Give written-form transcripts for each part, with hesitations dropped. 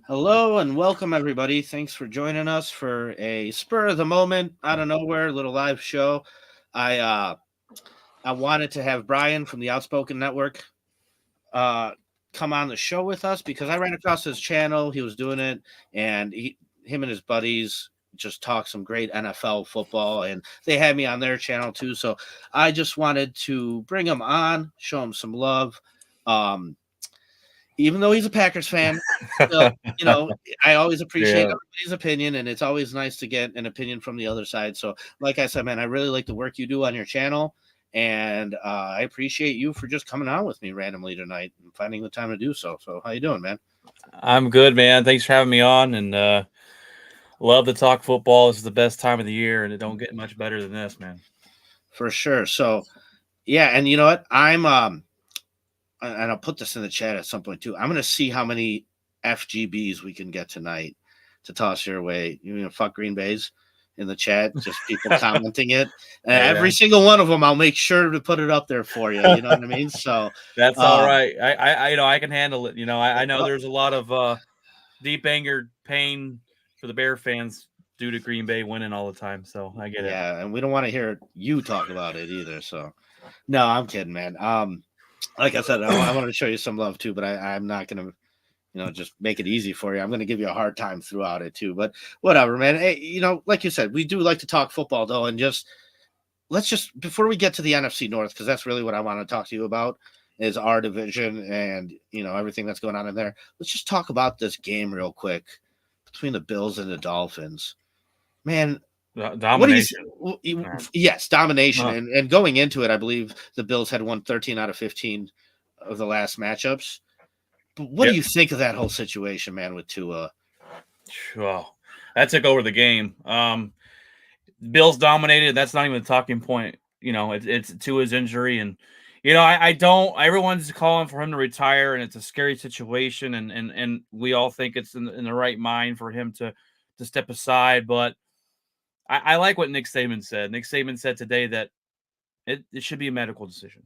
Hello and welcome, everybody. Thanks for joining us for a spur of the moment, out of nowhere, little live show. I uh, I wanted to have Brian from the Outspoken Network uh, come on the show with us because I ran across his channel. He was doing it, and him and his buddies just talk some great NFL football, and they had me on their channel too. So I just wanted to bring him on, show him some love. Um, Even though he's a Packers fan, still, I always appreciate Yeah, everybody's opinion, and it's always nice to get an opinion from the other side. So, like I said, man, I really like the work you do on your channel, and I appreciate you for just coming on with me randomly tonight and finding the time to do so. So, how you doing, man? I'm good, man. Thanks for having me on, and love to talk football. This is the best time of the year, and it don't get much better than this, man. For sure. So, yeah, and you know what? And I'll put this in the chat at some point too. I'm going to see how many FGBs we can get tonight to toss your way. You know, fuck Green Bay's in the chat, just people commenting it. And Yeah, every single one of them, I'll make sure to put it up there for you. You know what I mean? So, that's all um, right. I can handle it. I know uh, there's a lot of deep anger, pain for the Bear fans due to Green Bay winning all the time. So I get it. yeah, and we don't want to hear you talk about it either. So, no, I'm kidding, man. Like I said, I want to show you some love too, but I'm not going to just make it easy for you. I'm going to give you a hard time throughout it too, but whatever, man. Hey, like you said, we do like to talk football though, and let's just before we get to the NFC North, because that's really what I want to talk to you about is our division and everything that's going on in there. Let's just talk about this game real quick between the Bills and the Dolphins. Man, what do Domination. yes, domination. Huh. And going into it, I believe the Bills had won 13 out of 15 of the last matchups. But what do Yep. you think of that whole situation, man, with Tua? Well, that took over the game. Bills dominated. That's not even a talking point. It's to his injury, and I don't. Everyone's calling for him to retire, and it's a scary situation, and we all think it's in the right mind for him to step aside. But I like what Nick Saban said. Nick Saban said today that it should be a medical decision,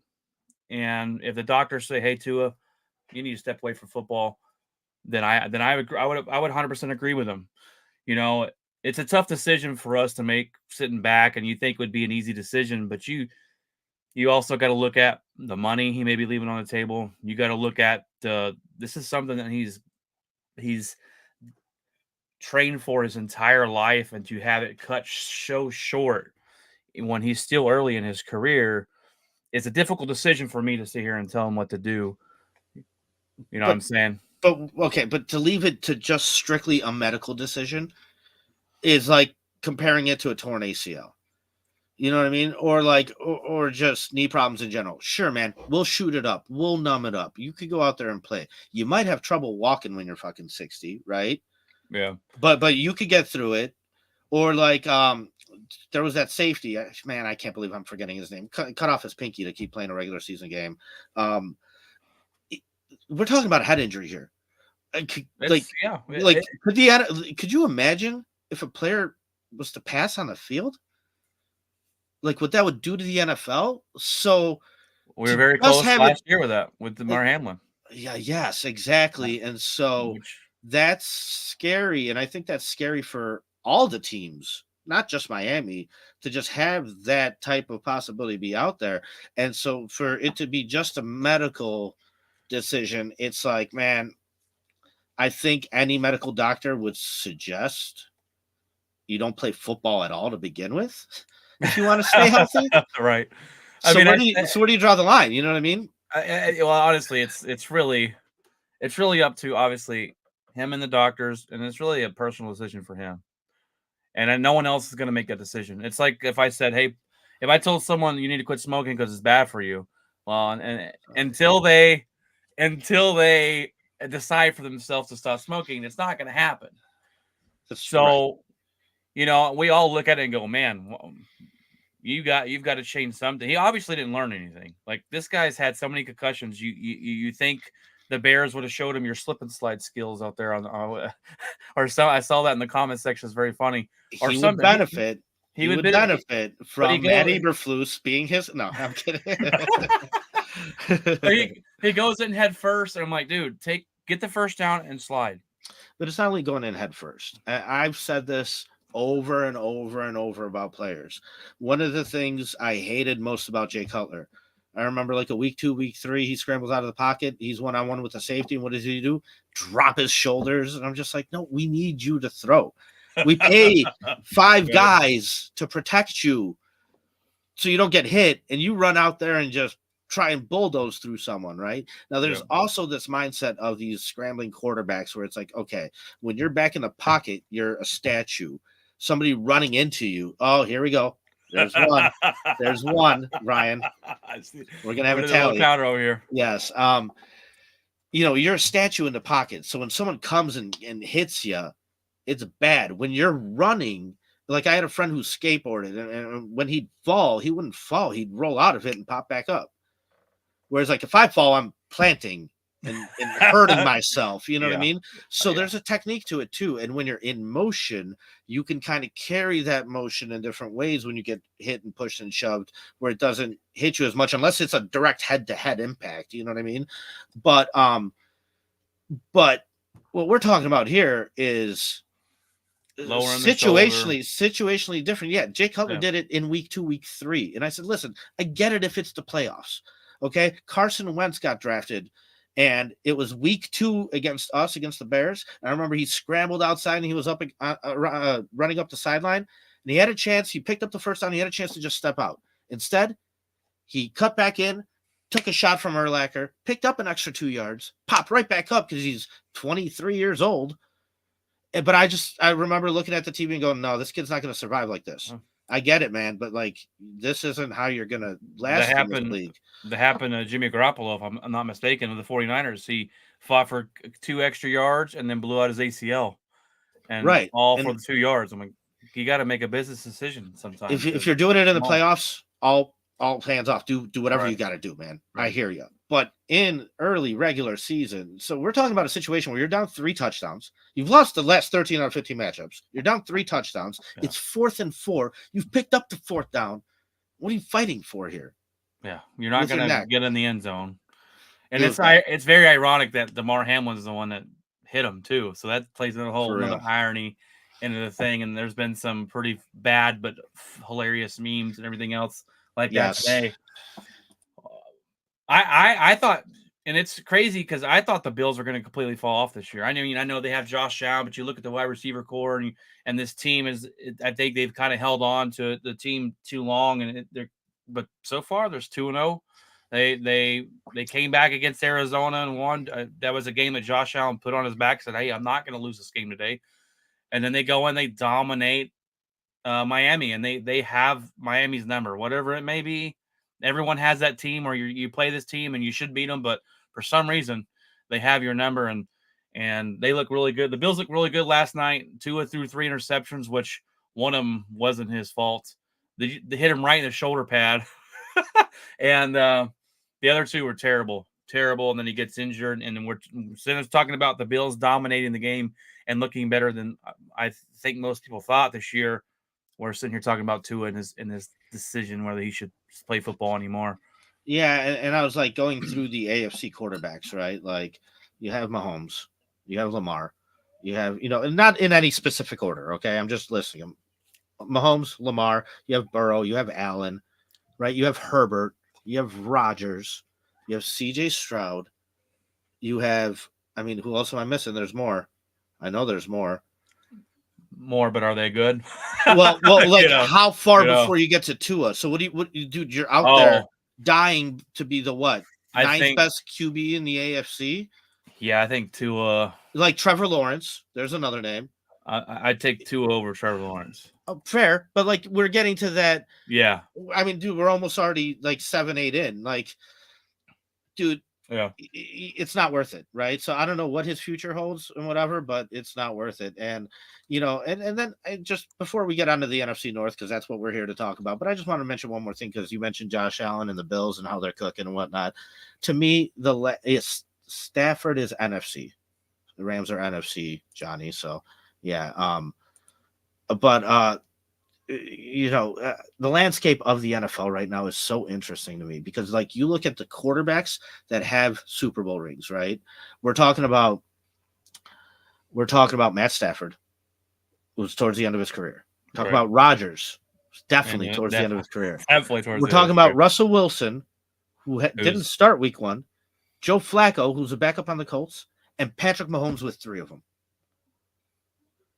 and if the doctors say, "Hey, Tua, you need to step away from football," then I would 100% agree with him. You know, it's a tough decision for us to make sitting back, and you think would be an easy decision, but you also got to look at the money he may be leaving on the table. You got to look at this is something that he's trained for his entire life, and to have it cut so short when he's still early in his career, it's a difficult decision for me to sit here and tell him what to do. You know what But I'm saying? but okay, but to leave it to just strictly a medical decision is like comparing it to a torn ACL. You know what I mean? Or like, or just knee problems in general. Sure, man, we'll shoot it up. We'll numb it up. You could go out there and play. You might have trouble walking when you're fucking 60, right? Yeah. But you could get through it. Or like, there was that safety. Man, I can't believe I'm forgetting his name. Cut off his pinky to keep playing a regular season game. Um, we're talking about a head injury here. Like, It's yeah. could you imagine if a player was to pass on the field? Like what that would do to the NFL. So We were to very just close have it, last year with that with Damar Hamlin. yeah, yes, exactly. And so Which that's scary. And I think that's scary for all the teams, not just Miami, to just have that type of possibility be out there. And so for it to be just a medical decision, it's like, man, I think any medical doctor would suggest you don't play football at all to begin with if you want to stay healthy. right. I So mean, where do you draw the line? You know what I mean? well, honestly, it's really up to obviously him and the doctors, and it's really a personal decision for him. And then no one else is going to make that decision. It's like if I said, "Hey, if I told someone you need to quit smoking because it's bad for you," well, and until they decide for themselves to stop smoking, it's not going to happen. That's right. So we all look at it and go, "Man, you've got to change something." He obviously didn't learn anything. Like this guy's had so many concussions. You think the Bears would have showed him your slip and slide skills out there or so. I saw that in the comment section. It's very funny. Or He would something. benefit. He He would would be, benefit but he from Matt goes. Eberflus being his. No, I'm kidding. He goes in head first, and I'm like, dude, get the first down and slide. But it's not only going in head first. I've said this over and over and over about players. One of the things I hated most about Jay Cutler, I remember like a week 2, week 3, he scrambles out of the pocket. He's one-on-one with the safety. And what does he do? Drop his shoulders. And I'm just like, no, we need you to throw. We pay 5 guys to protect you so you don't get hit, and you run out there and just try and bulldoze through someone, right? Now, there's also this mindset of these scrambling quarterbacks where it's like, okay, when you're back in the pocket, you're a statue. Somebody running into you. Oh, here we go. There's one. There's one, Ryan. We're going to have a tally. Counter over here. Yes. You're a statue in the pocket. So when someone comes and hits you, it's bad. When you're running, like I had a friend who skateboarded, and when he'd fall, he wouldn't fall. He'd roll out of it and pop back up. Whereas, like, if I fall, I'm planting and hurting myself. You know what I mean? So there's a technique to it, too. And when you're in motion, you can kind of carry that motion in different ways when you get hit and pushed and shoved, where it doesn't hit you as much, unless it's a direct head-to-head impact. You know what I mean? But what we're talking about here is situationally different. Yeah, Jay Cutler did it in week 2, week 3. And I said, listen, I get it if it's the playoffs. Okay, Carson Wentz got drafted, and it was week 2 against the Bears. And I remember he scrambled outside, and he was up running up the sideline, and he had a chance. He picked up the first down. He had a chance to just step out. Instead, he cut back in, took a shot from Urlacher, picked up an extra 2 yards, popped right back up because he's 23 years old. But I remember looking at the TV and going, no, this kid's not going to survive like this. I get it, man, but like this isn't how you're going to last in this league. That happened to Jimmy Garoppolo, if I'm not mistaken, with the 49ers. He fought for 2 extra yards and then blew out his ACL. And all for the 2 yards. I'm like, you got to make a business decision sometimes. If you're doing it in the playoffs, all hands off. Do whatever you got to do, man. Right. I hear you. But in early regular season, so we're talking about a situation where you're down 3 touchdowns. You've lost the last 13 out of 15 matchups. You're down 3 touchdowns. Yeah. It's 4th and 4. You've picked up the 4th down. What are you fighting for here? Yeah, you're not going to get in the end zone. And it's very ironic that DeMar Hamlin's the one that hit him too. So that plays in a whole another irony into the thing. And there's been some pretty bad but hilarious memes and everything else like that today. I thought, and it's crazy because I thought the Bills were going to completely fall off this year. I know they have Josh Allen, but you look at the wide receiver core and this team I think they've kind of held on to the team too long, but so far there's 2-0. They came back against Arizona and won. That was a game that Josh Allen put on his back, said, hey, I'm not going to lose this game today. And then they go and they dominate Miami, and they have Miami's number, whatever it may be. Everyone has that team where you play this team and you should beat them, but for some reason they have your number and they look really good. The Bills look really good last night. Tua threw 3 interceptions, which one of them wasn't his fault. They hit him right in the shoulder pad, and the other 2 were terrible. And then he gets injured, and then we're talking about the Bills dominating the game and looking better than I think most people thought this year. We're sitting here talking about Tua in his decision whether he should play football anymore. Yeah, and I was like going through the AFC quarterbacks, right? Like you have Mahomes, you have Lamar, you have, and not in any specific order, okay? I'm just listing them. Mahomes, Lamar, you have Burrow, you have Allen, right? You have Herbert, you have Rodgers, you have CJ Stroud, you have, who else am I missing? There's more. I know there's more. But are they good? Well, like how far before you get to Tua? So what do you do? You're out there dying to be the what? Ninth best QB in the AFC? Yeah, I think Tua. Like Trevor Lawrence. There's another name. I'd take Tua over Trevor Lawrence. Oh, fair, but like we're getting to that. Yeah. Dude, we're almost already like 7-8 in. Like, dude. Yeah, it's not worth it, right? So I don't know what his future holds and whatever, but it's not worth it. And and then just before we get onto the NFC North, because that's what we're here to talk about, but I just want to mention one more thing because you mentioned Josh Allen and the Bills and how they're cooking and whatnot. To me, Stafford is NFC. The Rams are NFC, Johnny. So yeah, but the landscape of the NFL right now is so interesting to me because like you look at the quarterbacks that have Super Bowl rings, right? We're talking about We're talking about Matt Stafford, who was towards the end of his career. Talking Right. about Rodgers, definitely And towards the end of his career. definitely towards We're the end of talking his about career. Russell Wilson, who didn't Who's start week 1, Joe Flacco, who's a backup on the Colts, and Patrick Mahomes with 3 of them.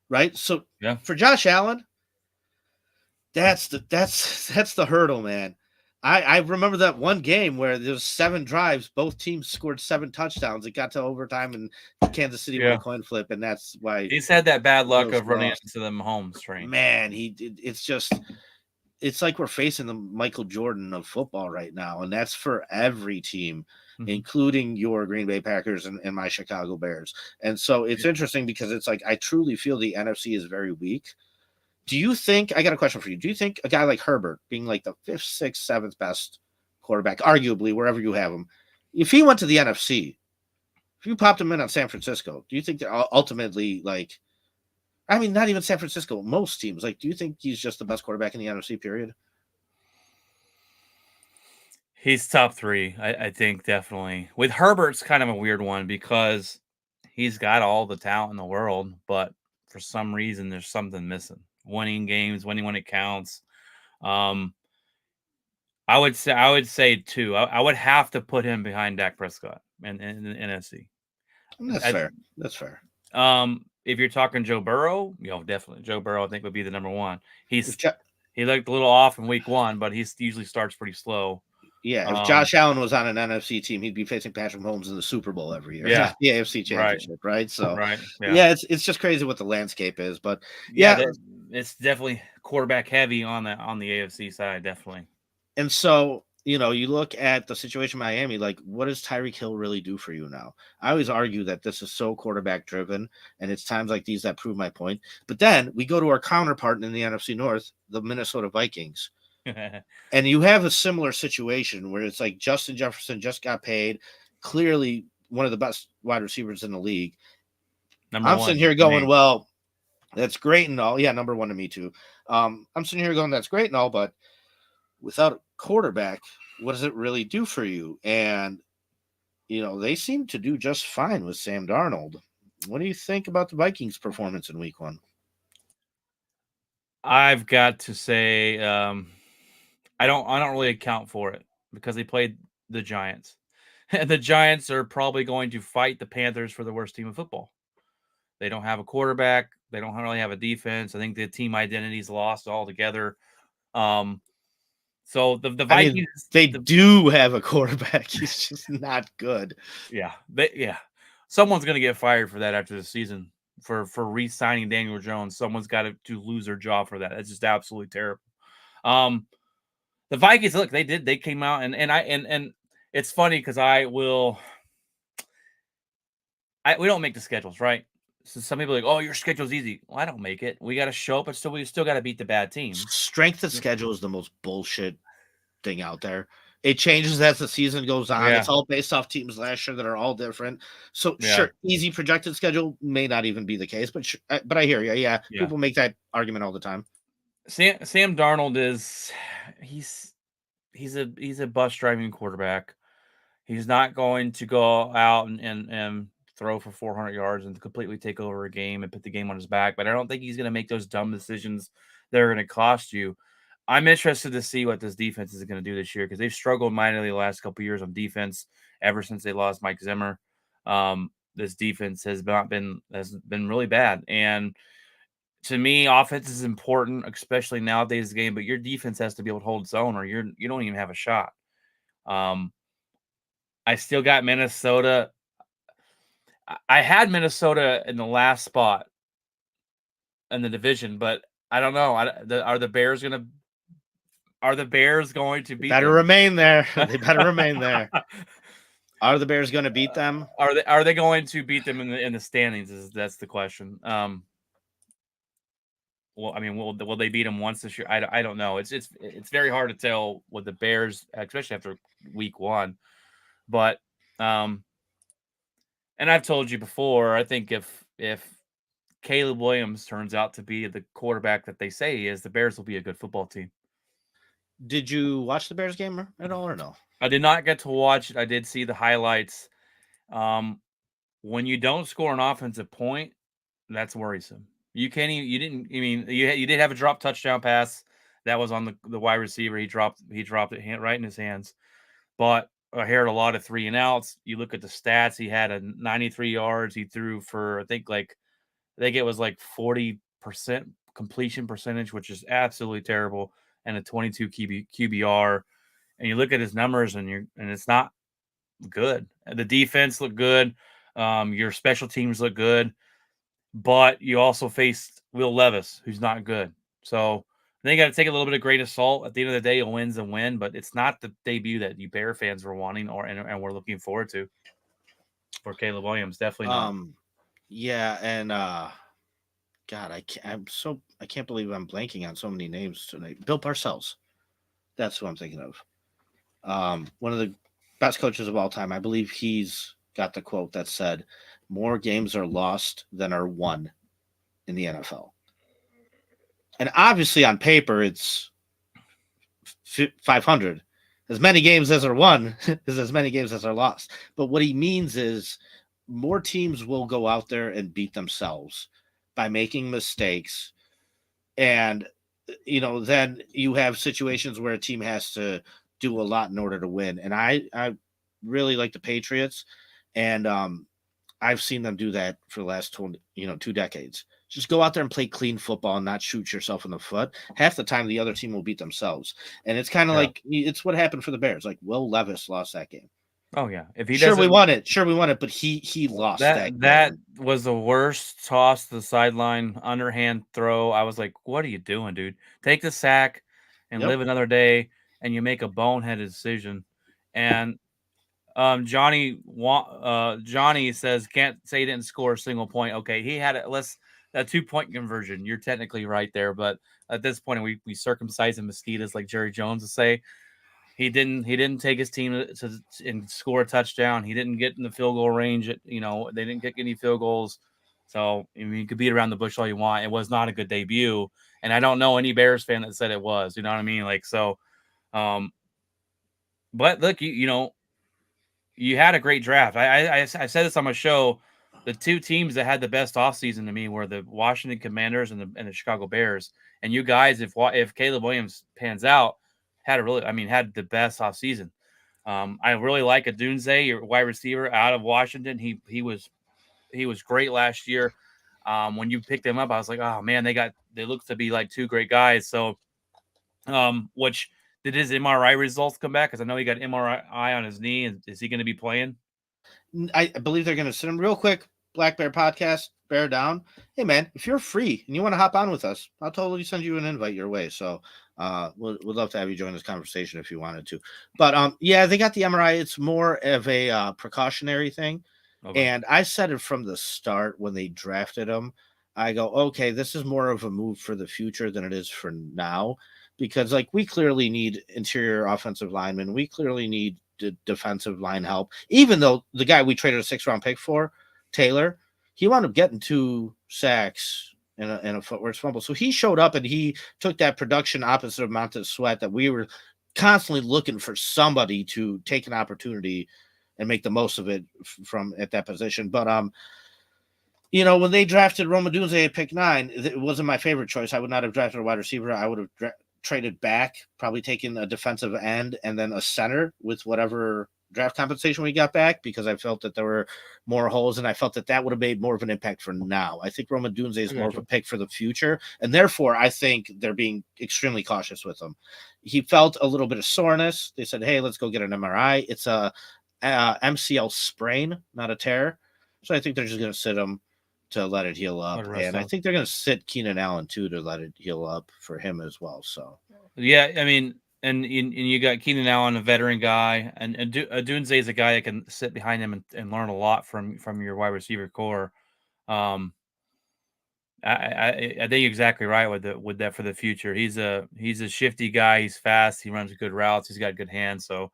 Right? So yeah. for Josh Allen, that's the hurdle, man. I remember that one game where there was 7 drives, both teams scored 7 touchdowns. It got to overtime, and Kansas City won a coin flip, and that's why He's had that bad luck Bills of running lost. into the Mahomes train. Man, it's like we're facing the Michael Jordan of football right now, and that's for every team, including your Green Bay Packers and my Chicago Bears. And so it's interesting because it's like I truly feel the NFC is very weak. Do you think, I got a question for you. Do you think a guy like Herbert, being like the 5th, 6th, 7th best quarterback, arguably, wherever you have him, if he went to the NFC, if you popped him in on San Francisco, do you think that ultimately, like, I mean, not even San Francisco, most teams, like, do you think he's just the best quarterback in the NFC, period? He's top 3, I think, definitely. With Herbert's kind of a weird one because he's got all the talent in the world, but for some reason, there's something missing. Winning games, winning when it counts. I would say 2. I would have to put him behind Dak Prescott in the NFC. That's fair. That's fair. If you're talking Joe Burrow, definitely Joe Burrow, I think, would be the number 1. He looked a little off in week 1, but he usually starts pretty slow. Yeah, if Josh Allen was on an NFC team, he'd be facing Patrick Mahomes in the Super Bowl every year. Yeah, the AFC Championship, right? So, yeah, it's just crazy what the landscape is, but it's definitely quarterback heavy on the AFC side, definitely. And so, you look at the situation in Miami, like, what does Tyreek Hill really do for you now? I always argue that this is so quarterback driven, and it's times like these that prove my point. But then we go to our counterpart in the NFC North, the Minnesota Vikings. And you have a similar situation where it's like Justin Jefferson just got paid, clearly one of the best wide receivers in the league. I'm sitting here going, well, that's great and all. Yeah, number 1 to me too. I'm sitting here going, that's great and all, but without a quarterback, what does it really do for you? And, they seem to do just fine with Sam Darnold. What do you think about the Vikings' performance in week 1? I've got to say, I don't really account for it because they played the Giants. And the Giants are probably going to fight the Panthers for the worst team of football. They don't have a quarterback. They don't really have a defense. I think the team identity is lost altogether. So the Vikings, they do have a quarterback. He's just not good. Yeah, someone's going to get fired for that after the season for re-signing Daniel Jones. Someone's got to lose their job for that. That's just absolutely terrible. The Vikings, look, they came out and it's funny because we don't make the schedules, right? So some people are like, oh, your schedule's easy. Well, I don't make it. We got to show up, but we still got to beat the bad teams. Strength of schedule is the most bullshit thing out there. It changes as the season goes on. Yeah. It's all based off teams last year that are all different. So sure, easy projected schedule may not even be the case, but I hear you. Yeah, people make that argument all the time. Sam Darnold he's a bus driving quarterback. He's not going to go out and throw for 400 yards and completely take over a game and put the game on his back. But I don't think he's going to make those dumb decisions that are going to cost you. I'm interested to see what this defense is going to do this year because they've struggled mightily the last couple of years on defense ever since they lost Mike Zimmer. This defense has been really bad. And to me, offense is important, especially nowadays game, but your defense has to be able to hold its own or you don't even have a shot. I still got Minnesota. I had Minnesota in the last spot in the division, but I don't know. Are the Bears going to beat better them? Remain there. They better remain there. Are the Bears going to beat them? Are they going to beat them in the standings? That's the question. Well, I mean, will they beat them once this year? I don't know. It's very hard to tell with the Bears, especially after week 1. But and I've told you before, I think if Caleb Williams turns out to be the quarterback that they say he is, the Bears will be a good football team. Did you watch the Bears game at all or no? I did not get to watch it. I did see the highlights. When you don't score an offensive point, That's worrisome. You can't even. You didn't. I mean, you did have a drop touchdown pass that was on the wide receiver. He dropped it right in his hands. But I heard a lot of 3 and outs. You look at the stats. He had a 93 yards. He threw for I think it was like 40% completion percentage, which is absolutely terrible, and a 22 QBR. And you look at his numbers, and it's not good. The defense looked good. Your special teams look good, but you also faced Will Levis, who's not good. So I think you got to take a little bit of grain of salt. At the end of the day, a win's a win, but it's not the debut that you Bear fans were wanting and we're looking forward to for Caleb Williams. Definitely not. Um, yeah, and God, I can't believe I'm blanking on so many names tonight. Bill Parcells, that's who I'm thinking of. One of the best coaches of all time. I believe he's got the quote that said, "More games are lost than are won in the NFL." And obviously, on paper, it's 500. As many games as are won is as many games as are lost. But what he means is more teams will go out there and beat themselves by making mistakes. And, then you have situations where a team has to do a lot in order to win. And I really like the Patriots. And I've seen them do that for the last 20, 2 decades. Just go out there and play clean football and not shoot yourself in the foot. Half the time, the other team will beat themselves, and it's kind of Yeah. like it's what happened for the Bears. Like Will Levis lost that game. Oh yeah. If he Sure, we doesn't, won it. Sure, we won it, but he lost that that game. was the worst toss to the sideline, underhand throw. I was like, "What are you doing, dude? Take the sack and Yep. live another day." And you make a boneheaded decision. And Johnny says can't say he didn't score a single point. Okay, he had a 2 point conversion. You're technically right there, but at this point we circumcise the mosquitoes, like Jerry Jones would say. He didn't take his team to and score a touchdown. He didn't get in the field goal range. They didn't get any field goals. So I mean, you could beat around the bush all you want. It was not a good debut, and I don't know any Bears fan that said it was. You know what I mean? Like so. Um, but look, you had a great draft. I said this on my show. The two teams that had the best offseason to me were the Washington Commanders and the Chicago Bears. And you guys, if Caleb Williams pans out, had the best offseason. I really like Adunze, your wide receiver out of Washington. He was great last year. When you picked him up, I was like, oh man, they look to be like two great guys. So, which did his MRI results come back? Because I know he got MRI on his knee. Is he going to be playing? I believe they're going to sit him real quick. Black Bear podcast, bear down. Hey man, if you're free and you want to hop on with us, I'll totally send you an invite your way. So we'd love to have you join this conversation if you wanted to. But yeah, they got the MRI. It's more of a precautionary thing. Okay. And I said it from the start when they drafted him. I go, okay, this is more of a move for the future than it is for now, because like we clearly need interior offensive linemen. We clearly need defensive line help. Even though the guy we traded a 6th-round pick for, Taylor, he wound up getting 2 sacks in a footwork fumble. So he showed up and he took that production opposite of Montez Sweat that we were constantly looking for somebody to take an opportunity and make the most of it from at that position. But when they drafted Roma Dunze at pick 9, it wasn't my favorite choice. I would not have drafted a wide receiver. I would have traded back, probably taken a defensive end and then a center with whatever draft compensation we got back, because I felt that there were more holes and I felt that that would have made more of an impact for now. I think Roma Dunze is more of a pick for the future, and therefore I think they're being extremely cautious with him. He felt a little bit of soreness. They said, hey, let's go get an MRI. It's a MCL sprain, not a tear. So I think they're just going to sit him to let it heal up. And I think they're going to sit Keenan Allen too to let it heal up for him as well. So Yeah, I mean, and you got Keenan Allen, a veteran guy, and Dunze is a guy that can sit behind him and learn a lot from your wide receiver core. Um, I think you're exactly right with that for the future. He's a shifty guy. He's fast. He runs good routes. He's got good hands. So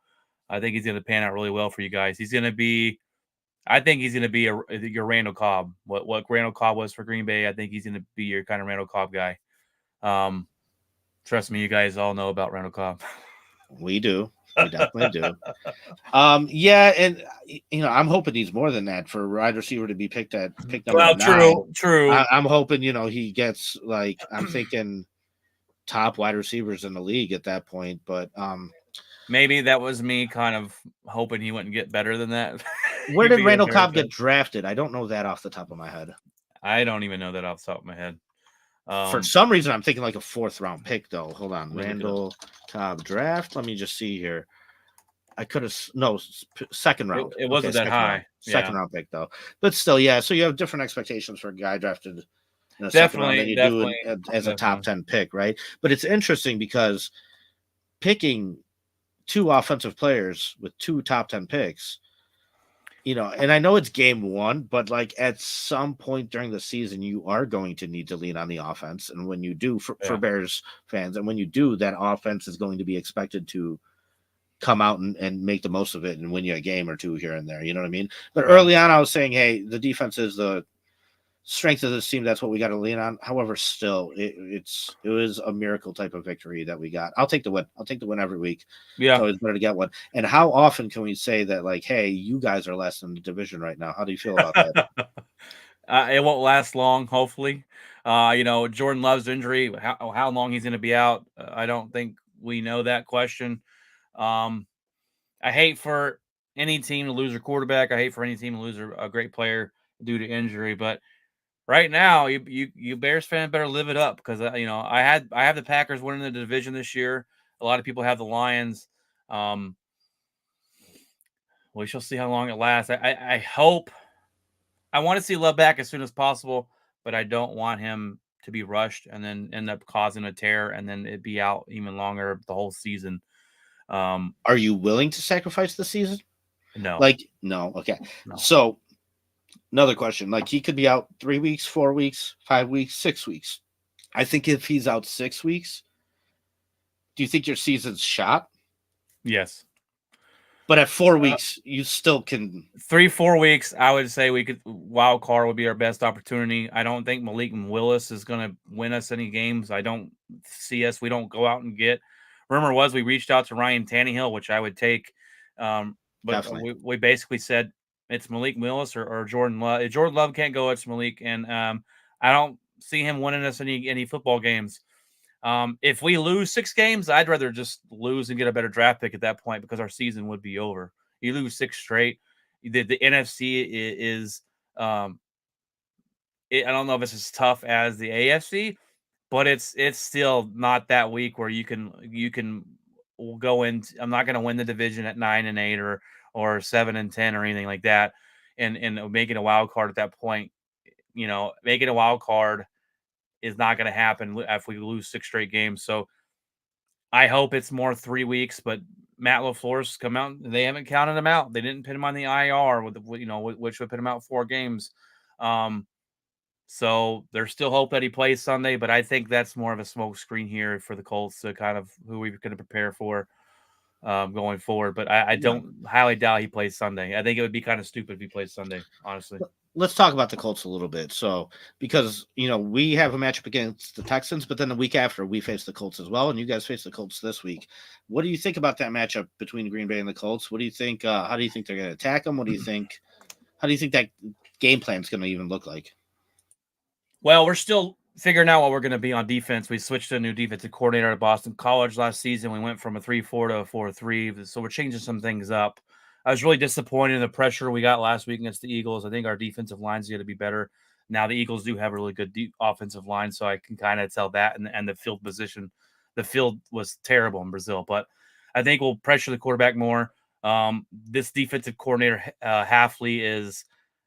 I think he's going to pan out really well for you guys. I think he's going to be your Randall Cobb. What Randall Cobb was for Green Bay. I think he's going to be your kind of Randall Cobb guy. Um, Trust me, you guys all know about Randall Cobb. we do. We definitely do. Yeah, and I'm hoping he's more than that for a wide receiver to be picked number Well, 9. true. I'm hoping he gets like I'm thinking top wide receivers in the league at that point. But Maybe that was me kind of hoping he wouldn't get better than that. where did Being a Randall Bears Cobb fan. get drafted? I don't know that off the top of my head. I don't even know that off the top of my head. For some reason, I'm thinking like a 4th round pick, though. Hold on, Let me look it up. Randall Cobb draft. Let me just see here. I could have no 2nd round. It wasn't that high. Second round pick though, but still, yeah. So you have different expectations for a guy drafted in the 2nd round than you do as a top 10 pick, right? But it's interesting because picking 2 offensive players with 2 top 10 picks, and I know it's game 1, but like at some point during the season, you are going to need to lean on the offense, and when you do, for Bears fans, and when you do, that offense is going to be expected to come out and make the most of it and win you a game or 2 here and there. You know what I mean? But early on, I was saying, hey, the defense is the strength of this team. That's what we got to lean on. However, still, it was a miracle type of victory that we got. I'll take the win. I'll take the win every week. Yeah. It's always better to get one. And how often can we say that, like, hey, you guys are less in the division right now? How do you feel about that? It won't last long, hopefully. Jordan Love's injury, how long he's going to be out, I don't think we know that question. I hate for any team to lose their quarterback. I hate for any team to lose a great player due to injury. But right now, you Bears fan better live it up because I have the Packers winning the division this year. A lot of people have the Lions. We shall see how long it lasts. I hope. I want to see Love back as soon as possible, but I don't want him to be rushed and then end up causing a tear and then it be out even longer the whole season. Are you willing to sacrifice the season? No. No. Okay. No. So another question, like he could be out 3 weeks, 4 weeks, 5 weeks, 6 weeks. I think if he's out 6 weeks, do you think your season's shot? Yes. But at 4 weeks, you still can. 3-4 weeks, I would say we could wild card would be our best opportunity. I don't think Malik Willis is going to win us any games. I don't see us. We don't go out and get. Rumor was we reached out to Ryan Tannehill, which I would take. But we basically said it's Malik Willis or Jordan Love. If Jordan Love can't go, it's Malik. And I don't see him winning us any football games. If we lose 6 games, I'd rather just lose and get a better draft pick at that point because our season would be over. You lose 6 straight. The NFC is I don't know if it's as tough as the AFC, but it's still not that weak where you can go in. I'm not going to win the division at 9-8 or 7-10 or anything like that, and making a wild card at that point. Making a wild card is not going to happen if we lose 6 straight games. So I hope it's more 3 weeks, but Matt LaFleur's come out. They haven't counted him out. They didn't put him on the IR which would put him out 4 games. So there's still hope that he plays Sunday, but I think that's more of a smoke screen here for the Colts to kind of who we're going to prepare for going forward. But I don't highly doubt he plays Sunday. I think it would be kind of stupid if he plays Sunday, honestly. Let's talk about the Colts a little bit. So, because, we have a matchup against the Texans, but then the week after we face the Colts as well. And you guys face the Colts this week. What do you think about that matchup between Green Bay and the Colts? What do you think? How do you think they're going to attack them? What do you think? How do you think that game plan is going to even look like? Well, we're still figuring out what we're going to be on defense. We switched to a new defensive coordinator at Boston College last season. We went from a 3-4 to a 4-3. So we're changing some things up. I was really disappointed in the pressure we got last week against the Eagles. I think our defensive line's going to be better. Now, the Eagles do have a really good offensive line, so I can kind of tell that. And the field position, the field was terrible in Brazil. But I think we'll pressure the quarterback more. This defensive coordinator, Halfley, is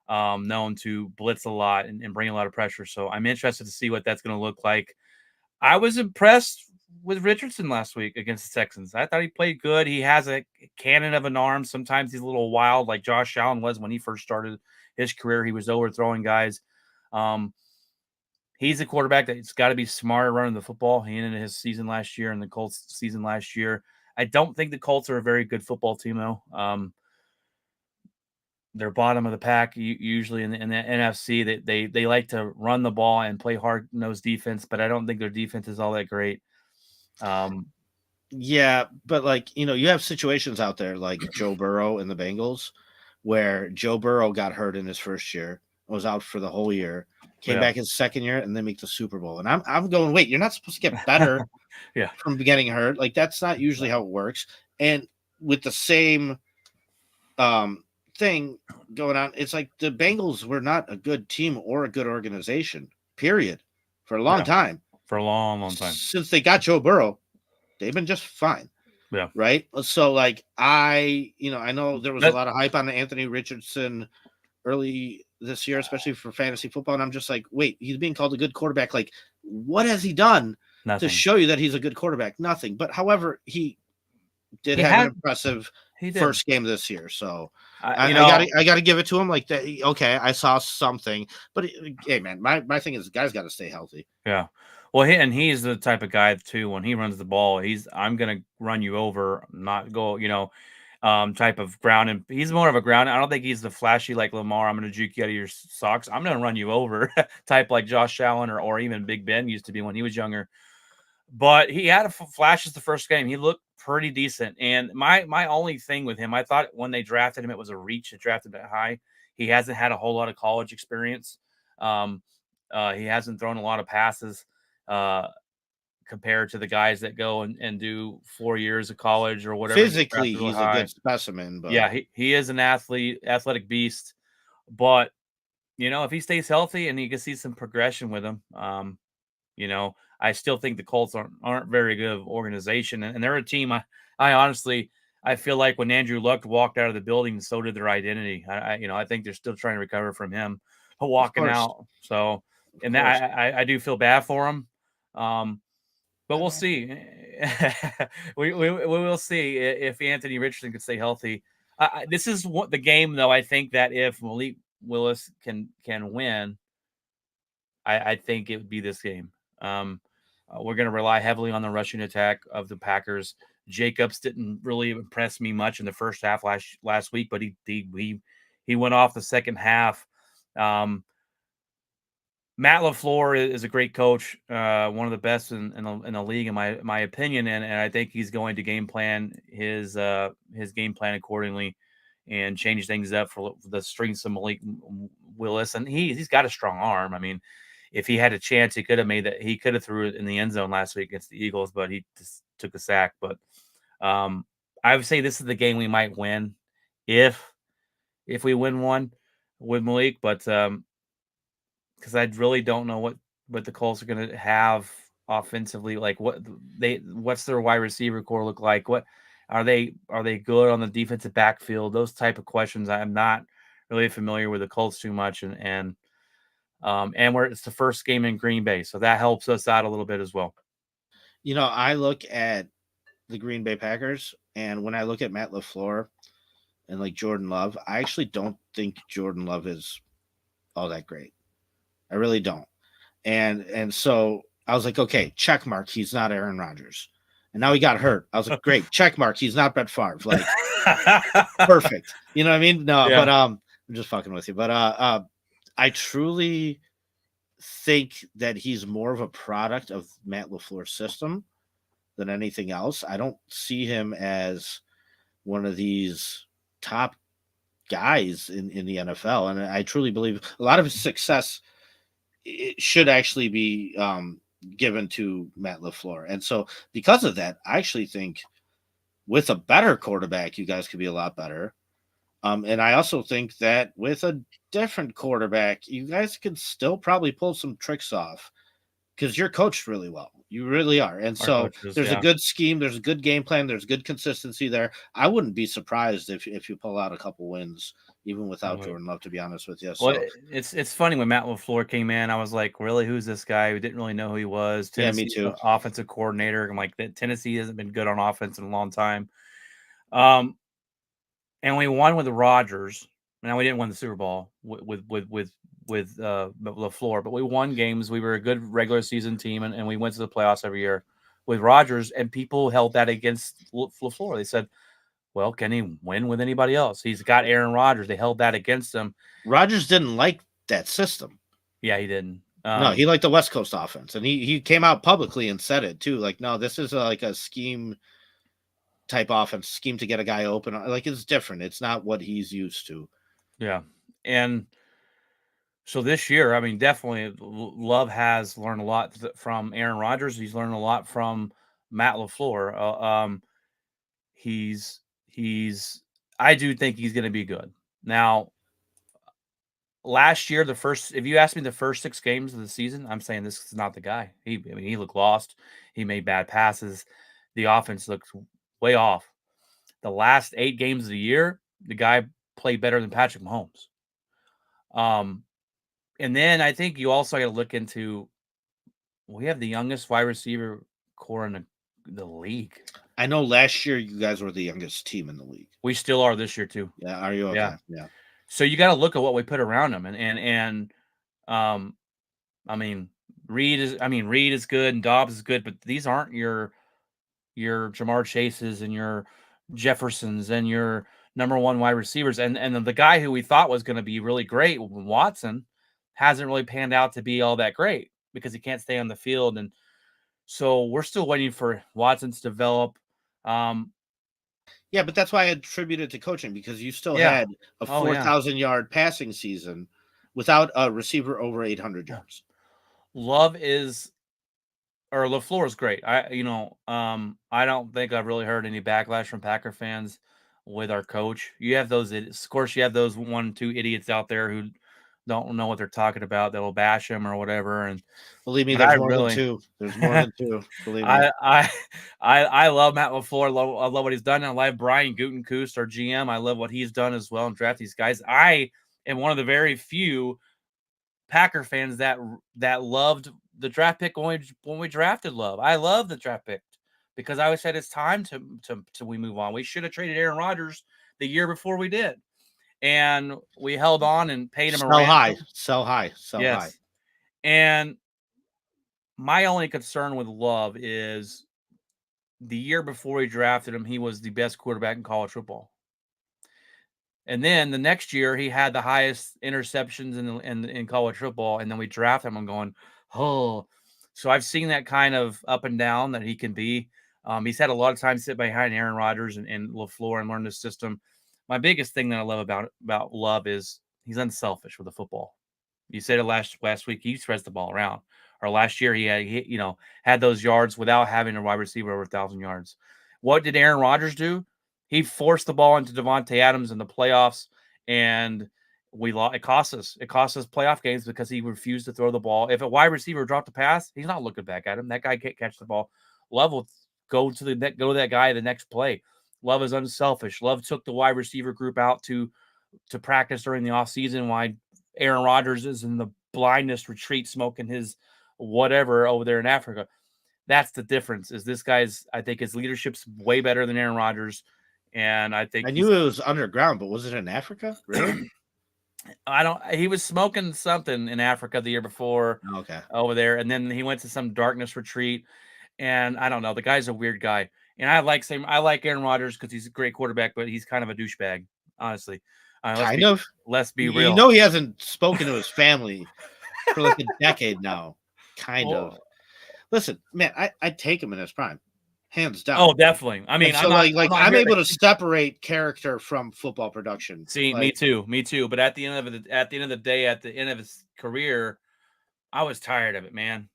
known to blitz a lot and bring a lot of pressure. So I'm interested to see what that's going to look like. I was impressed with Richardson last week against the Texans. I thought he played good. He has a cannon of an arm. Sometimes he's a little wild, like Josh Allen was when he first started his career. He was overthrowing guys. He's a quarterback that's got to be smarter running the football. He ended his season last year and the Colts season last year. I don't think the Colts are a very good football team, though. They're bottom of the pack usually in the NFC. They like to run the ball and play hard-nosed defense, but I don't think their defense is all that great. Yeah, but like, you have situations out there like Joe Burrow and the Bengals where Joe Burrow got hurt in his first year, was out for the whole year, came Yeah. back his second year, and then make the Super Bowl. And I'm going, wait, you're not supposed to get better Yeah. from getting hurt. Like that's not usually how it works. And with the same um thing going on, it's like the Bengals were not a good team or a good organization, period, for a long Yeah. time. For a long, long time. Since they got Joe Burrow, they've been just fine. Yeah. Right. So like I know there was a That lot of hype on Anthony Richardson early this year, especially for fantasy football. And I'm just like, wait, he's being called a good quarterback. Like, what has he done to nothing. show you that he's a good quarterback? Nothing. But however, he did He have an had impressive he did. first game this year. So You I know, gotta give it to him. Like that, okay, I saw something. But hey man, my thing is the guy's gotta stay healthy. yeah. Well, he's the type of guy too. When he runs the ball, I'm gonna run you over, not go. Type of ground, and he's more of a ground. I don't think he's the flashy like Lamar. I'm gonna juke you out of your socks. I'm gonna run you over type like Josh Allen or even Big Ben used to be when he was younger. But he had flashes the first game. He looked pretty decent. And my only thing with him, I thought when they drafted him, it was a reach. It drafted that high. He hasn't had a whole lot of college experience. Um, he hasn't thrown a lot of passes uh, compared to the guys that go and do 4 years of college or whatever and get Physically, drafted real he's a high. good specimen, but Yeah, he is an athletic beast. But if he stays healthy and you can see some progression with him, you know, I still think the Colts aren't very good of organization, and they're a team. I honestly I feel like when Andrew Luck walked out of the building, so did their identity. I think they're still trying to recover from him of walking course, out. So, of and course. that I do feel bad for him. But I we'll don't. see. We will see if Anthony Richardson can stay healthy. This is what the game though. I think that if Malik Willis can win, I think it would be this game. We're going to rely heavily on the rushing attack of the Packers. Jacobs didn't really impress me much in the first half last week, but he went off the second half. Um, Matt LaFleur is a great coach, one of the best in the league, in my opinion, and I think he's going to game plan his game plan accordingly and change things up for the strengths of Malik Willis, and he's got a strong arm. I mean, if he had a chance, he could have made that. He could have threw it in the end zone last week against the Eagles, but he just took a sack. But I would say this is the game we might win if we win one with Malik, but because I really don't know what the Colts are going to have offensively. Like what's their wide receiver core look like? What are they good on the defensive backfield? Those type of questions. I'm not really familiar with the Colts too much, and where it's the first game in Green Bay, so that helps us out a little bit as well. I look at the Green Bay Packers, and when I look at Matt LaFleur and like Jordan Love, I actually don't think Jordan Love is all that great. I really don't. And so I was like, okay, check mark. He's not Aaron Rodgers. And now he got hurt. I was like, great, check mark. He's not Brett Favre. Like, perfect. You know what I mean? No, but Yeah, I'm just fucking with you. But I truly think that he's more of a product of Matt LaFleur's system than anything else. I don't see him as one of these top guys in the NFL. And I truly believe a lot of his success it should actually be given to Matt LaFleur. And so because of that, I actually think with a better quarterback, you guys could be a lot better. And I also think that with a different quarterback, you guys could still probably pull some tricks off because you're coached really well. You really are. And our so coaches. there's a Yeah. good scheme, there's a good game plan, there's good consistency there. I wouldn't be surprised if you pull out a couple wins, even without Jordan Love, to be honest with you. Well, So it's funny when Matt LaFleur came in, I was like, really, who's this guy? We didn't really know who he was. yeah, me Tennessee's too. offensive coordinator. I'm like, Tennessee hasn't been good on offense in a long time. Um, and we won with the Rodgers. Now we didn't win the Super Bowl with LaFleur, but we won games. We were a good regular season team, and we went to the playoffs every year with Rodgers. And people held that against LaFleur. They said, well, can he win with anybody else? He's got Aaron Rodgers. They held that against him. Rodgers didn't like that system. Yeah, he didn't. No, he liked the West Coast offense, and he came out publicly and said it too. Like, no, this is like a scheme type offense scheme to get a guy open. Like it's different. It's not what he's used to. Yeah. And so this year, I mean, definitely Love has learned a lot from Aaron Rodgers. He's learned a lot from Matt LaFleur. He's I do think he's going to be good. Now, last year, if you asked me the first 6 games of the season, I'm saying this is not the guy. He looked lost. He made bad passes. The offense looked way off. The last 8 games of the year, the guy played better than Patrick Mahomes. And then I think you also got to look into, we have the youngest wide receiver core in the league. I know last year you guys were the youngest team in the league. We still are this year too. Yeah, are you okay? Yeah. So you got to look at what we put around him, and I mean Reed is good and Dobbs is good, but these aren't your Jamar Chases and your Jeffersons and your number 1 wide receivers, and the guy who we thought was going to be really great, Watson, hasn't really panned out to be all that great because he can't stay on the field, and so we're still waiting for Watson to develop. Yeah, but that's why I attribute it to coaching, because you still Yeah. had a 4,000-yard passing season without a receiver over 800 yards. Love is, or LaFleur is great. I don't think I've really heard any backlash from Packer fans with our coach. You have those, of course, you have those 1-2 idiots out there who don't know what they're talking about. That'll bash him or whatever. And believe me, there's more than 2. There's more than 2. Believe me. I love Matt LaFleur. I love what he's done. I love Brian Gutekunst, our GM. I love what he's done as well and draft these guys. I am one of the very few Packer fans that loved the draft pick when we drafted Love. I love the draft pick because I always said it's time to we move on. We should have traded Aaron Rodgers the year before we did, and we held on and paid him sell high. And my only concern with Love is the year before we drafted him, he was the best quarterback in college football. And then the next year, he had the highest interceptions in college football. And then we draft him. I'm going, oh. So I've seen that kind of up and down that he can be. He's had a lot of time to sit behind Aaron Rodgers and LaFleur and learn the system. My biggest thing that I love about Love is he's unselfish with the football. You said it last week. He spreads the ball around. Or last year, he had those yards without having a wide receiver over 1,000 yards. What did Aaron Rodgers do? He forced the ball into Devontae Adams in the playoffs, and it cost us. It cost us playoff games because he refused to throw the ball. If a wide receiver dropped a pass, he's not looking back at him. That guy can't catch the ball. Love will go to that guy the next play. Love is unselfish. Love took the wide receiver group out to practice during the offseason while Aaron Rodgers is in the blindness retreat smoking his whatever over there in Africa. That's the difference. Is this guy's? I think his leadership's way better than Aaron Rodgers. And I think I knew it was underground, but was it in Africa? Really? He was smoking something in Africa the year before over there. And then he went to some darkness retreat. And I don't know. The guy's a weird guy. And I like Aaron Rodgers because he's a great quarterback, but he's kind of a douchebag, honestly. Let's be real. You know, he hasn't spoken to his family for like a decade now. Kind of. Listen, man, I'd take him in his prime. Hands down. Oh, definitely. I mean, I'm able to separate character from football production. See, me too. But at the end of the day, at the end of his career, I was tired of it, man.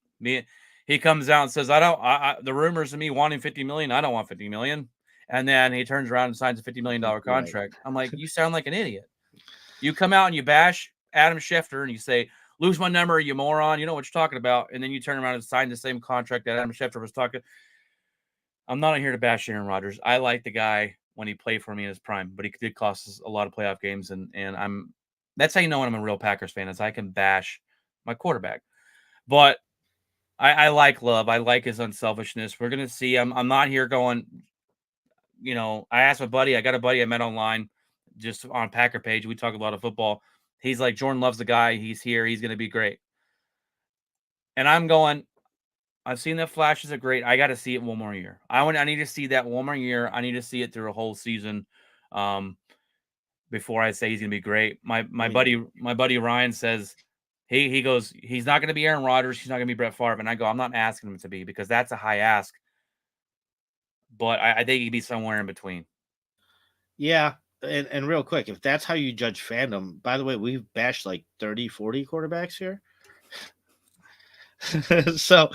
He comes out and says, the rumors of me wanting $50 million, I don't want $50 million. And then he turns around and signs a $50 million contract. Right. I'm like, you sound like an idiot. You come out and you bash Adam Schefter and you say, lose my number, you moron. You know what you're talking about. And then you turn around and sign the same contract that Adam Schefter was talking. I'm not here to bash Aaron Rodgers. I like the guy when he played for me in his prime, but he did cost us a lot of playoff games. And that's how you know when I'm a real Packers fan, is I can bash my quarterback. But I like Love. I like his unselfishness. We're going to see. I'm not here going, I asked my buddy. I got a buddy I met online just on Packer page. We talk a lot of football. He's like, Jordan Love's the guy. He's here. He's going to be great. And I'm going, I've seen the flashes of great. I got to see it one more year. I need to see that one more year. I need to see it through a whole season before I say he's going to be great. My buddy Ryan says, he goes, he's not going to be Aaron Rodgers. He's not going to be Brett Favre. And I go, I'm not asking him to be, because that's a high ask. but I think he'd be somewhere in between. Yeah. And real quick, if that's how you judge fandom, by the way, we've bashed like 30, 40 quarterbacks here. so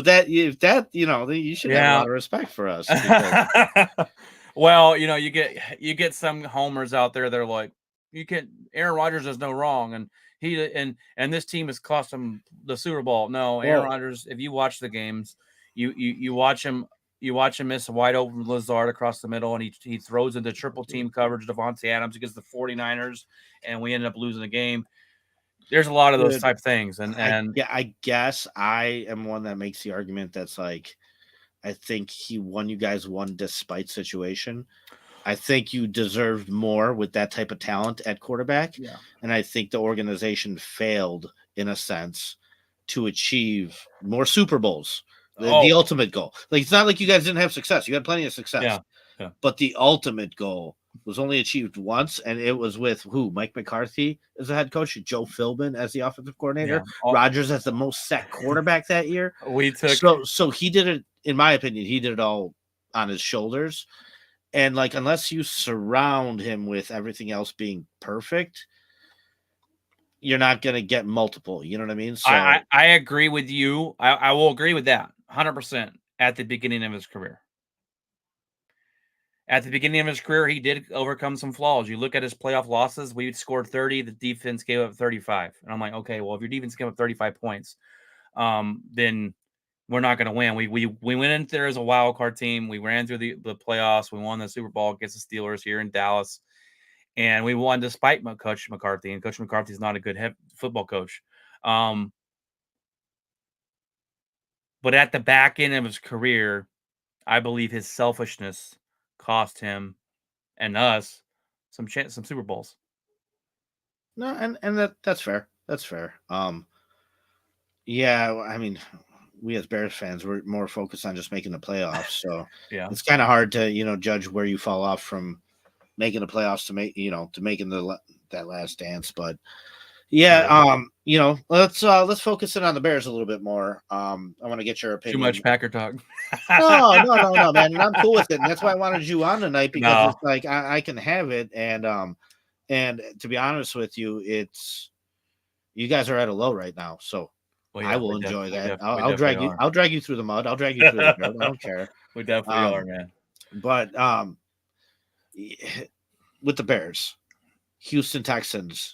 that if that you should have a Yeah. lot of respect for us because Well, you get some homers out there that are like, you can Aaron Rodgers does no wrong, and this team has cost him the Super Bowl. No, Aaron well, Rodgers, if you watch the games, you watch him miss a wide open Lazard across the middle, and he throws into triple team coverage Devontae Adams against the 49ers, and we ended up losing the game. There's a lot of those dude, type things, and I guess I am one that makes the argument that's like I think he won you guys one despite situation. I think you deserved more with that type of talent at quarterback. yeah. And I think the organization failed, in a sense, to achieve more Super Bowls. The Oh, ultimate goal. Like, it's not like you guys didn't have success. You had plenty of success. yeah, yeah, But the ultimate goal was only achieved once, and it was with who? Mike McCarthy as the head coach, Joe Philbin as the offensive yeah. coordinator, Rodgers as the most sacked quarterback that year. We took So he did it, in my opinion, he did it all on his shoulders. And like, unless you surround him with everything else being perfect, you're not gonna get multiple. You know what I mean? So I agree with you. I will agree with that 100% at the beginning of his career. At the beginning of his career, he did overcome some flaws. You look at his playoff losses, we scored 30, the defense gave up 35. And I'm like, okay, well, if your defense gave up 35 points, then we're not going to win. We went in there as a wild card team. We ran through the playoffs. We won the Super Bowl against the Steelers here in Dallas. And we won despite Coach McCarthy. And Coach McCarthy is not a good football coach. But at the back end of his career, I believe his selfishness cost him and us some Super Bowls. no, and that's fair. That's fair. Yeah, I mean, we as Bears fans, we're more focused on just making the playoffs. So Yeah. it's kind of hard to judge where you fall off from making the playoffs to making that last dance. But yeah, let's focus in on the Bears a little bit more. I want to get your Too opinion. much Packer talk. No, man, and I'm cool with it, and that's why I wanted you on tonight because No. it's like I can have it, and to be honest with you, it's you guys are at a low right now, so Well, I yeah, will enjoy that. we I'll definitely drag you. are. I'll drag you through the mud. I'll drag you through the dirt. I don't care. We definitely are, Um, man. but with the Bears, Houston Texans,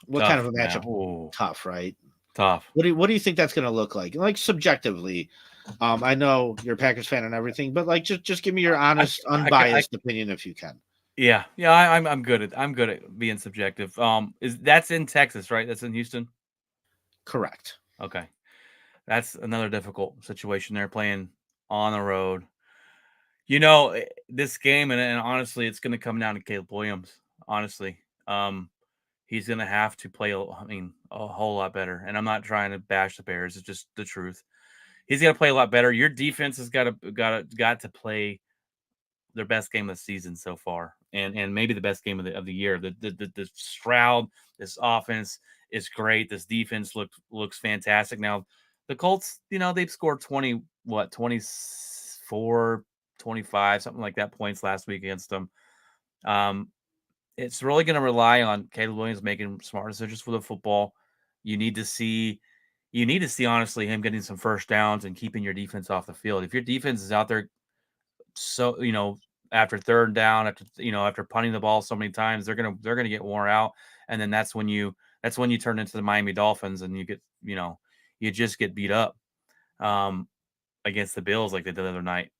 what kind Tough, of a man. matchup? Ooh, Tough, right? tough. What do you think that's going to look like subjectively? I know you're a Packers fan and everything, but like just give me your honest, I unbiased opinion if you can. yeah, yeah. I'm good at being subjective. Is that's in Texas, right? That's in Houston. Correct. Okay, that's another difficult situation. They're playing on the road. This game, and honestly, it's going to come down to Caleb Williams. Honestly, he's going to have to play. A whole lot better. And I'm not trying to bash the Bears. It's just the truth. He's got to play a lot better. Your defense has got to play their best game of the season so far, and maybe the best game of the year. The Stroud, this offense is great. This defense looks fantastic. Now, the Colts, they've scored 24, 25, something like that points last week against them. It's really going to rely on Caleb Williams making smart decisions for the football. You need to see honestly him getting some first downs and keeping your defense off the field. If your defense is out there, so after third down, after punting the ball so many times, they're gonna get worn out, and then that's when you turn into the Miami Dolphins and you just get beat up against the Bills like they did the other night.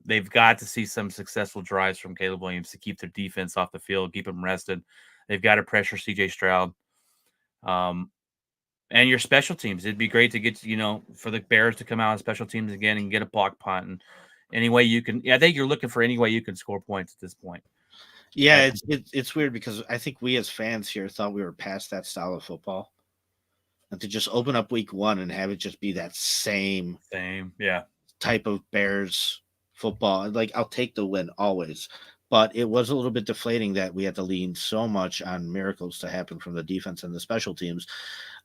They've got to see some successful drives from Caleb Williams to keep their defense off the field, keep them rested. They've got to pressure CJ Stroud. And your special teams. It'd be great to get, for the Bears to come out on special teams again and get a block punt. And any way you can, I think you're looking for any way you can score points at this point. Yeah, it's weird because I think we as fans here thought we were past that style of football, and to just open up week one and have it just be that same Yeah. type of Bears football. Like, I'll take the win always, but it was a little bit deflating that we had to lean so much on miracles to happen from the defense and the special teams.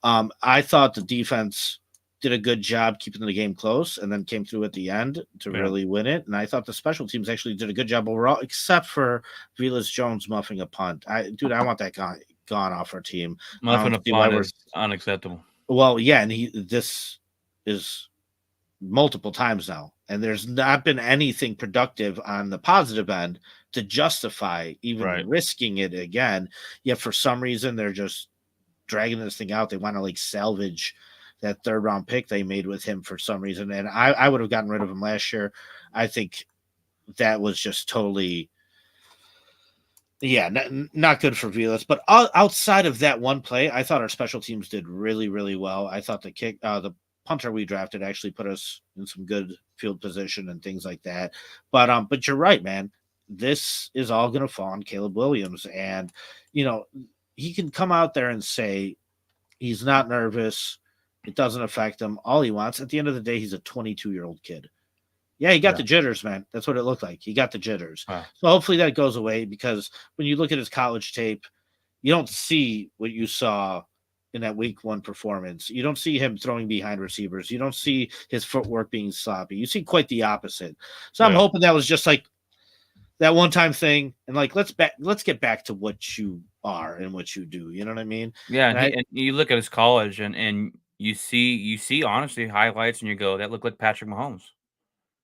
I thought the defense did a good job keeping the game close and then came through at the end to Yeah. really win it. And I thought the special teams actually did a good job overall, except for Velas Jones muffing a punt. I want that guy gone off our team. I Muffin don't a see why punt we're is unacceptable. well, yeah, and this is multiple times now, and there's not been anything productive on the positive end to justify even Right. risking it again. Yet for some reason they're just dragging this thing out. They want to like salvage that third round pick they made with him for some reason. And I would have gotten rid of him last year. I think that was just totally, yeah, not good for Velas. But outside of that one play, I thought our special teams did really, really well. I thought the punter we drafted actually put us in some good field position and things like that. But you're right, man. This is all going to fall on Caleb Williams, and you know he can come out there and say he's not nervous. It doesn't affect him. All he wants at the end of the day, he's a 22-year-old kid. Yeah, he got Yeah. the jitters, man. That's what it looked like. He got the jitters. Wow. So hopefully that goes away because when you look at his college tape, you don't see what you saw in that week one performance. You don't see him throwing behind receivers. You don't see his footwork being sloppy. You see quite the opposite. So I'm Yeah. hoping that was just like that one time thing and like let's get back to what you are and what you do. You know what I mean? Yeah, And I and you look at his college and you see honestly highlights and you go, that looked like Patrick Mahomes.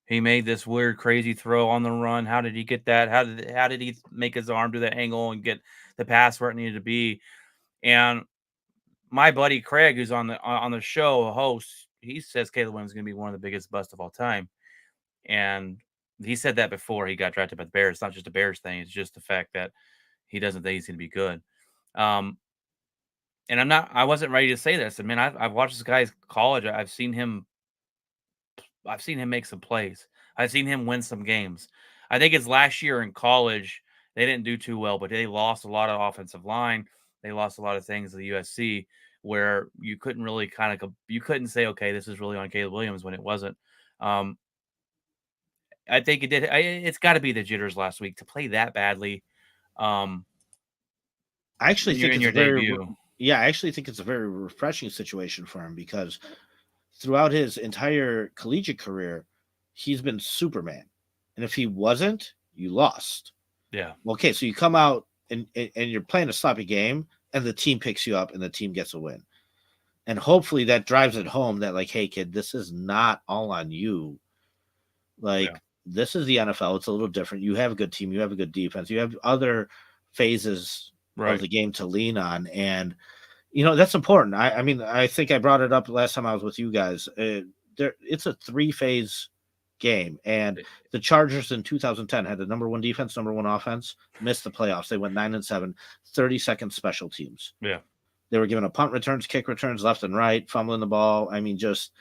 He made this weird, crazy throw on the run. How did he get that? How did he make his arm do that angle and get the pass where it needed to be? And my buddy Craig, who's on the show, a host, he says Caleb Williams is going to be one of the biggest busts of all time. And he said that before he got drafted by the Bears. It's not just a Bears thing; it's just the fact that he doesn't think he's going to be good. Um, and I wasn't ready to say this. I mean, I've watched this guy's college. I've seen him make some plays. I've seen him win some games. I think his last year in college, they didn't do too well, but they lost a lot of offensive line. They lost a lot of things to the USC where you couldn't really you couldn't say, okay, this is really on Caleb Williams when it wasn't. Um, I think it did. It's got to be the jitters last week to play that badly. Um, actually think in it's a your very debut. yeah, I actually think it's a very refreshing situation for him because throughout his entire collegiate career, he's been Superman. And if he wasn't, you lost. Yeah. Okay, so you come out and you're playing a sloppy game and the team picks you up and the team gets a win. And hopefully that drives it home that like, hey kid, this is not all on you. Yeah. Like this is the NFL. It's a little different. You have a good team, you have a good defense, you have other phases of Right. the game to lean on. And that's important. I mean, I think I brought it up last time I was with you guys. It's a three-phase game, and the Chargers in 2010 had the number one defense, number one offense, missed the playoffs. They went 9-7, 30-second special teams. Yeah. They were given a punt returns, kick returns, left and right, fumbling the ball. I mean, just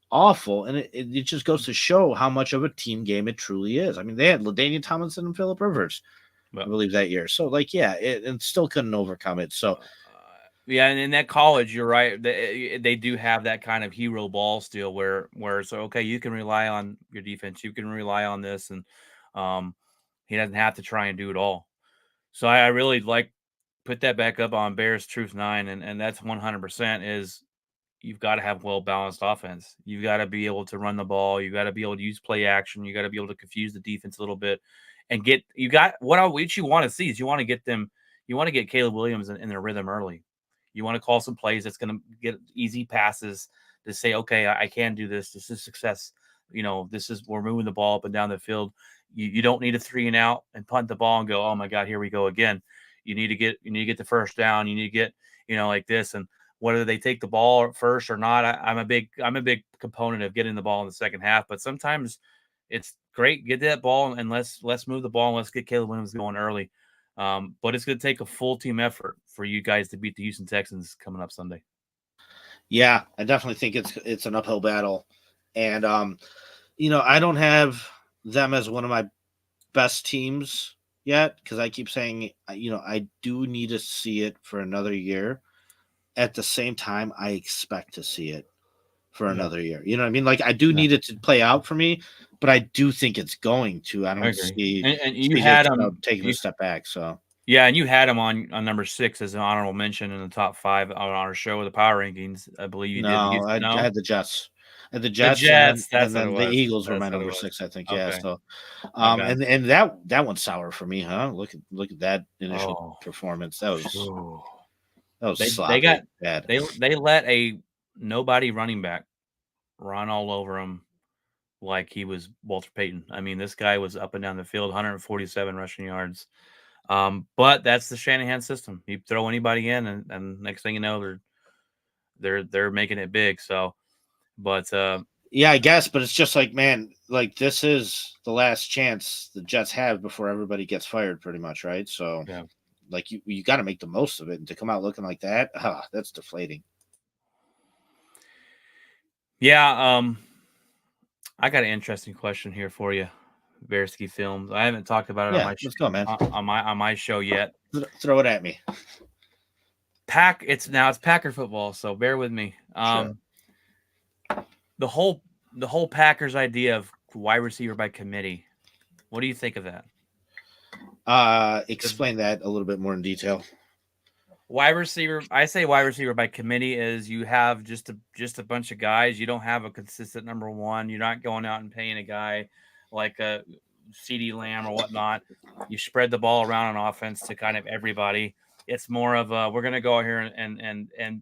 awful. And it just goes to show how much of a team game it truly is. I mean, they had LaDainian Tomlinson and Phillip Rivers, I Well, believe, that year. So, like, yeah, it still couldn't overcome it. So, yeah, and in that college, you're right. They do have that kind of hero ball still, where so okay, you can rely on your defense, you can rely on this, and um, he doesn't have to try and do it all. So I really like put that back up on Bears Truth 9, and that's 100% is you've got to have well balanced offense. You've got to be able to run the ball. You got to be able to use play action. You got to be able to confuse the defense a little bit, and get you got what you want to see is you want to get them. You want to get Caleb Williams in their rhythm early. You want to call some plays that's going to get easy passes to say, okay, I can do this. This is success. This is we're moving the ball up and down the field. You don't need a 3 and out and punt the ball and go, oh my God, here we go again. You need to get the first down. You need to get like this, and whether they take the ball first or not, I'm a big component of getting the ball in the second half. But sometimes it's great, get that ball and let's move the ball and let's get Caleb Williams going early. But it's going to take a full team effort for you guys to beat the Houston Texans coming up Sunday. yeah, I definitely think it's an uphill battle. And I don't have them as one of my best teams yet because I keep saying, I do need to see it for another year. At the same time, I expect to see it for Yeah, another year. You know what I mean? Like I do yeah, need it to play out for me, but I do think it's going to. I I don't agree. see And you CJ had Stroud taking a you step back. So Yeah, and you had him on number 6 as an honorable mention in the top 5 on our show, the power rankings. I believe you did. No, I No, had the Jets. I had the the Jets, and then Jets. That's what it the was. Eagles were That's my what it number was. 6, I think. Yeah. Okay. So, My bad. and that one's sour for me, huh? Look at that initial Oh, performance. phew. That was They sloppy, got bad. they let a nobody running back run all over him like he was Walter Payton. I mean, this guy was up and down the field, 147 rushing yards. But that's the Shanahan system. You throw anybody in, and next thing you know, they're making it big. So, but Yeah, I guess, but it's just like, man, like this is the last chance the Jets have before everybody gets fired, pretty much, right? So, yeah, like you got to make the most of it, and to come out looking like that, that's deflating. yeah. I got an interesting question here for you, Bearski Films. I haven't talked about it on Yeah, my let's go, man. on my show yet. Throw it at me. It's Packer football, so bear with me. Sure. The whole Packers idea of wide receiver by committee. What do you think of that? Explain that a little bit more in detail. Wide receiver, I say wide receiver by committee is you have just a bunch of guys. You don't have a consistent number one. You're not going out and paying a guy like a CD Lamb or whatnot. You spread the ball around on offense to kind of everybody. It's more of a, we're going to go here and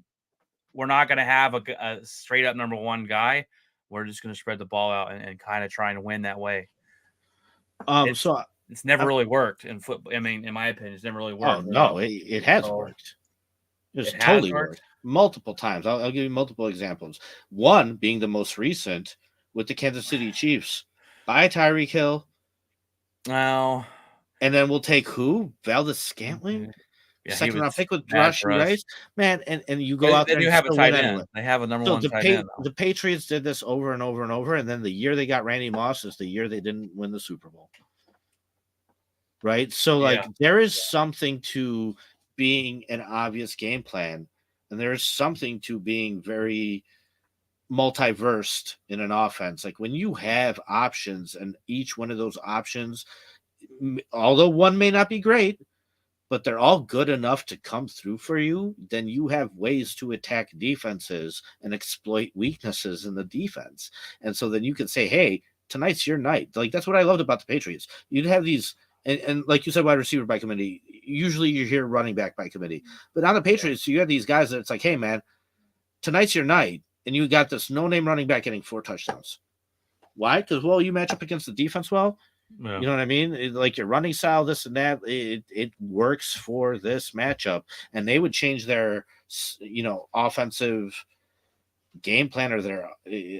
we're not going to have a straight up number one guy. We're just going to spread the ball out and kind of try and win that way. It's So it's never really worked in football. I mean, in my opinion, it's never really oh worked. no, it has So worked. It's it has totally worked. worked multiple times. I'll give you multiple examples. One being the most recent with the Kansas City Chiefs. Buy Tyreek Hill, Well, and then we'll take who? Valdez Scantling, yeah, he second round was pick with bad for Rashi us. Rice. Man, and you go But out they there do and have a still win tight anyway. end. They have a number So one tight end though. the Patriots did this over and over and over, and then the year they got Randy Moss is the year they didn't win the Super Bowl. Right? So like Yeah, there is something to being an obvious game plan, and there's something to being very multiversed in an offense. Like when you have options, and each one of those options, although one may not be great, but they're all good enough to come through for you, then you have ways to attack defenses and exploit weaknesses in the defense. And so then you can say, hey, tonight's your night. Like that's what I loved about the Patriots. You'd have these, and like you said, wide receiver by committee. Usually you hear running back by committee. But on the Patriots, you have these guys that it's like, hey, man, tonight's your night. And you got this no name running back getting 4 touchdowns. Why? Because, well, you match up against the defense well. yeah, You know what I mean? Like your running style, this and that, it works for this matchup. And they would change their, offensive game plan or their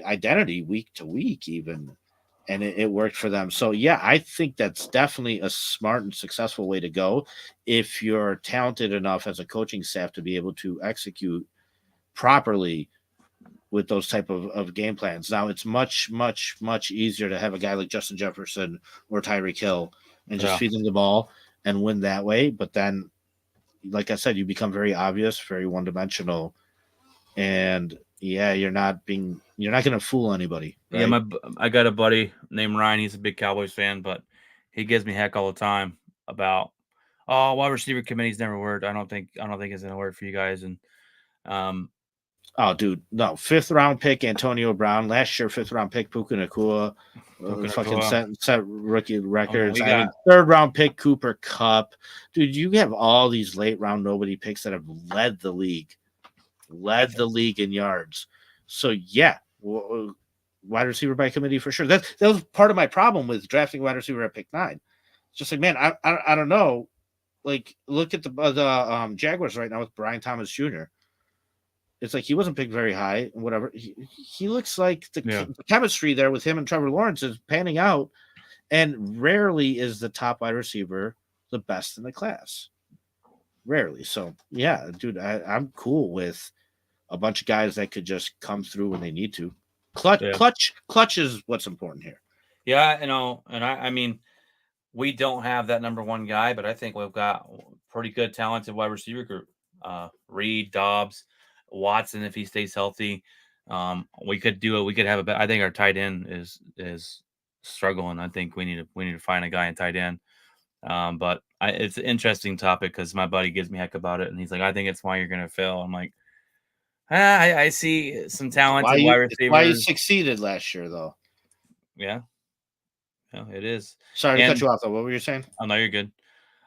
identity week to week, even. And it worked for them. So, yeah, I think that's definitely a smart and successful way to go if you're talented enough as a coaching staff to be able to execute properly with those type of game plans. Now it's much, much, much easier to have a guy like Justin Jefferson or Tyreek Hill and just yeah. feed them the ball and win that way. But then, like I said, you become very obvious, very one dimensional, and yeah, you're not going to fool anybody, Yeah, right? I got a buddy named Ryan. He's a big Cowboys fan, but he gives me heck all the time about, oh, wide receiver committee's never worked. I don't think it's gonna work for you guys. And um, Oh, dude, no, 5th round pick Antonio Brown last year, 5th round pick Puka Nakua, Puka fucking Nacua, set rookie records. we I mean, got 3rd round pick Cooper Cup, dude. You have all these late round nobody picks that have led the league in yards. So yeah, wide receiver by committee for sure. That was part of my problem with drafting wide receiver at pick 9. It's just like, man, I don't know. Like, look at the Jaguars right now with Brian Thomas Jr. It's like he wasn't picked very high and whatever. He looks like the yeah, chemistry there with him and Trevor Lawrence is panning out, and rarely is the top wide receiver the best in the class. Rarely. So yeah, dude, I'm cool with a bunch of guys that could just come through when they need to. yeah, Clutch is what's important here. yeah. You know, and I mean, we don't have that number one guy, but I think we've got pretty good talented wide receiver group. Reed, Dobbs, Watson, if he stays healthy. We could do it. We could have a. I think our tight end is struggling. I think we need to find a guy in tight end. But it's an interesting topic because my buddy gives me heck about it, and he's like, "I think it's why you're gonna fail." I'm like, I see some talented wide It's why you receivers. succeeded last year, though. Yeah, yeah, it is. Sorry to cut And you off, though. What were you saying? I know you're good.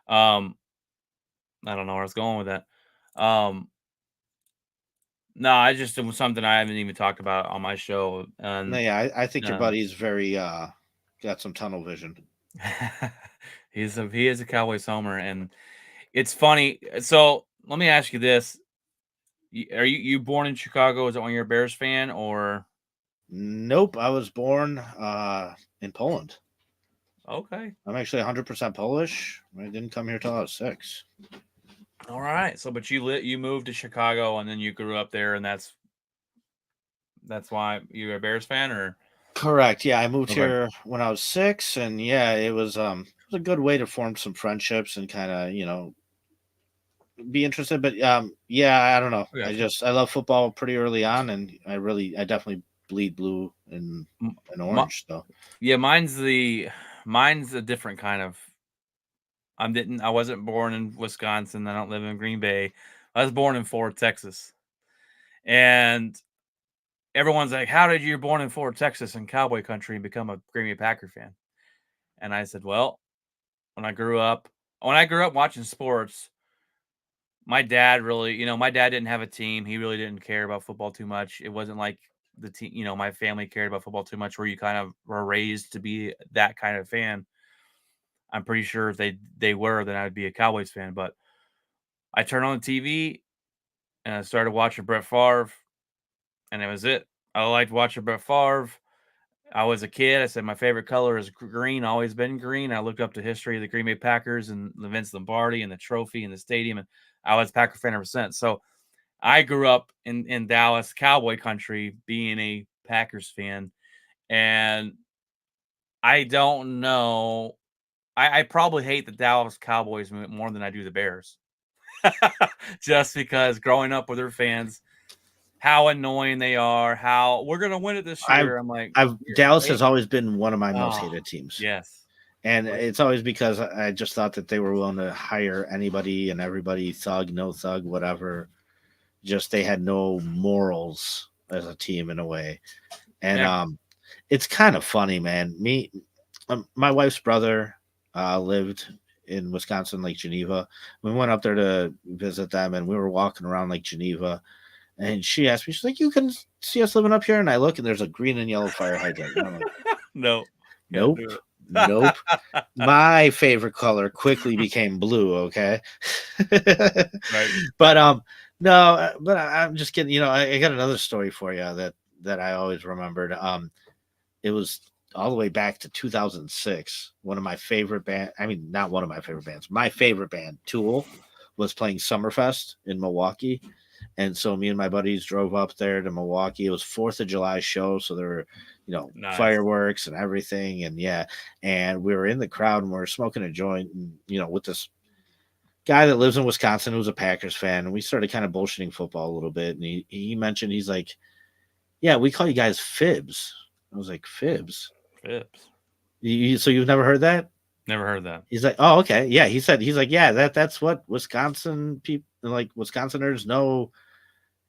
Um, I don't know where I was going with that. Um, no, I just it was something I haven't even talked about on my show, No, and yeah, I think your um, buddy's very got some tunnel vision. he is a Cowboys homer, and it's funny. So let me ask you this: Are you born in Chicago? Is it when you're a Bears fan, or Nope, I was born in Poland. okay? I'm actually 100% Polish. I didn't come here till I was 6. All right. So, but you moved to Chicago, and then you grew up there, and that's why you're a Bears fan, or Correct. Yeah, I moved okay, here when I was 6, and yeah, it was a good way to form some friendships and kind of be interested. But yeah, I don't know. I got you. I love football pretty early on, and I definitely bleed blue M- and my, orange. So yeah, mine's a different kind of. I wasn't born in Wisconsin. I don't live in Green Bay. I was born in Fort Texas, and everyone's like, "How did you born in Fort Texas in cowboy country and become a Green Bay Packer fan?" And I said, "Well, when I grew up watching sports, my dad really, my dad didn't have a team. He really didn't care about football too much. It wasn't like the team, my family cared about football too much where you kind of were raised to be that kind of fan. I'm pretty sure if they were, then I'd be a Cowboys fan. But I turned on the TV and I started watching Brett Favre, and it was it. I liked watching Brett Favre. I was a kid. I said my favorite color is green, always been green. I looked up the history of the Green Bay Packers and the Vince Lombardi and the trophy and the stadium, and I was a Packer fan ever since. So I grew up in Dallas Cowboy country being a Packers fan, and I don't know. I probably hate the Dallas Cowboys more than I do the Bears. Just because growing up with their fans, how annoying they are, how we're gonna win it this I've year. I'm like, I've "You're Dallas has wait, always been one of my most oh hated teams. yes. And Wait, it's always because I just thought that they were willing to hire anybody and everybody, thug, no thug, whatever. Just they had no morals as a team in a way. And yeah, it's kind of funny, man. My wife's brother lived in Wisconsin, Lake Geneva. We went up there to visit them, and we were walking around Lake Geneva. And she asked me, she's like, "You can see us living up here?" And I look, and there's a green and yellow fire hydrant. And I'm like, no, can't "Nope, do it. nope." My favorite color quickly became blue. Okay, Right. but no, but I'm just kidding. I got another story for you that I always remembered. It was all the way back to 2006. One of my favorite band. I mean, not one of my favorite bands. My favorite band, Tool, was playing Summerfest in Milwaukee. And so me and my buddies drove up there to Milwaukee. It was 4th of July show, so there were, Nice. fireworks and everything. And yeah, and we were in the crowd and we were smoking a joint, and with this guy that lives in Wisconsin who's a Packers fan, and we started kind of bullshitting football a little bit. And he mentioned, he's like, "Yeah, we call you guys fibs." I was like, "Fibs? Phipps. So you've never heard that?" Never heard that. He's like, "Oh, okay, yeah." He's like, "Yeah, that's what Wisconsin people, like Wisconsiners, know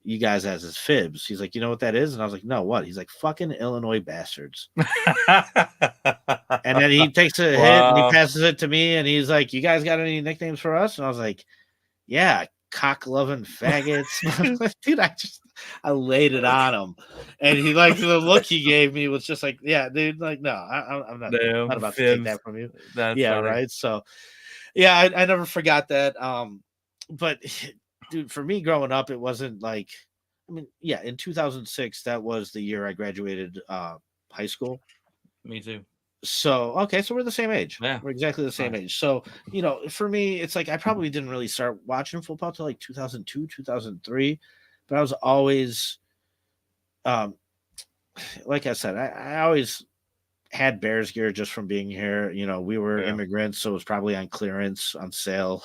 you guys as his fibs." He's like, "You know what that is?" And I was like, "No, what?" He's like, "Fucking Illinois bastards." And then he takes a hit and he Wow. passes it to me, and he's like, "You guys got any nicknames for us?" And I was like, "Yeah, cock loving faggots." Dude, I laid it on him, and he, like, the look he gave me was just like, "Yeah, dude, like, no, I'm not Damn, about to take Phipps. that from you." That's Yeah, funny. right. So yeah, I never forgot that. But dude, for me growing up, it wasn't like, I mean, yeah, in 2006, that was the year I graduated high school. Me too. So okay, so we're the same age. Yeah. We're exactly the same Nice. age. So for me, it's like I probably didn't really start watching football till like 2002, 2003, but I was always, um, like I said, I always had Bears gear just from being here. We were Yeah. immigrants, so it was probably on clearance, on sale.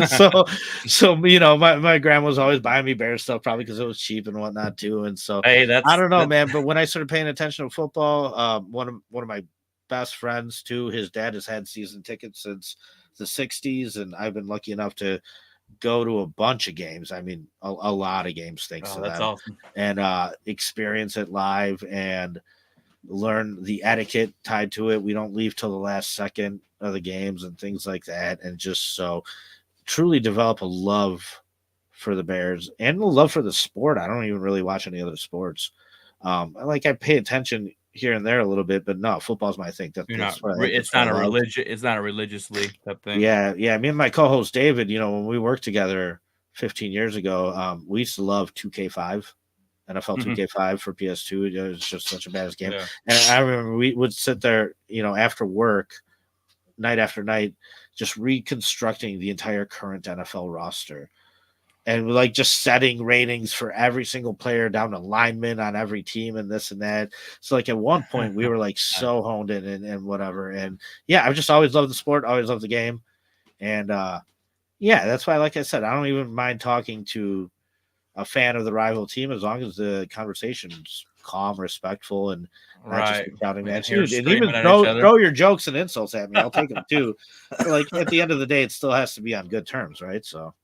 So my grandma was always buying me Bears stuff, probably because it was cheap and whatnot too. And so Hey, I that's don't know, that man. But when I started paying attention to football, one of my best friends too. His dad has had season tickets since the '60s, and I've been lucky enough to go to a bunch of games. I mean, a lot of games thanks Oh, to that's them, awesome. and experience it live and learn the etiquette tied to it. We don't leave till the last second of the games and things like that, and just so truly develop a love for the Bears and a love for the sport. I don't even really watch any other sports. I pay attention here and there a little bit, but no, football's my thing. You're not. That's It's what I not a love. religious. It's not a religious league type thing. Yeah, yeah. Me and my co-host David, when we worked together 15 years ago, we used to love 2K5, NFL Mhm. 2K5 for PS2. It was just such a badass game. Yeah. And I remember we would sit there, after work, night after night, just reconstructing the entire current NFL roster. And like just setting ratings for every single player down to linemen on every team and this and that. So like at one point we were like Nice. so honed in and whatever. And yeah, I've just always loved the sport, always loved the game. And yeah, that's why, like I said, I don't even mind talking to a fan of the rival team as long as the conversation's calm, respectful, and not just Right. a shouting We didn't match. hear Dude, and even screaming at each other. throw your jokes and insults at me. I'll take them too. But like at the end of the day, it still has to be on good terms, right? So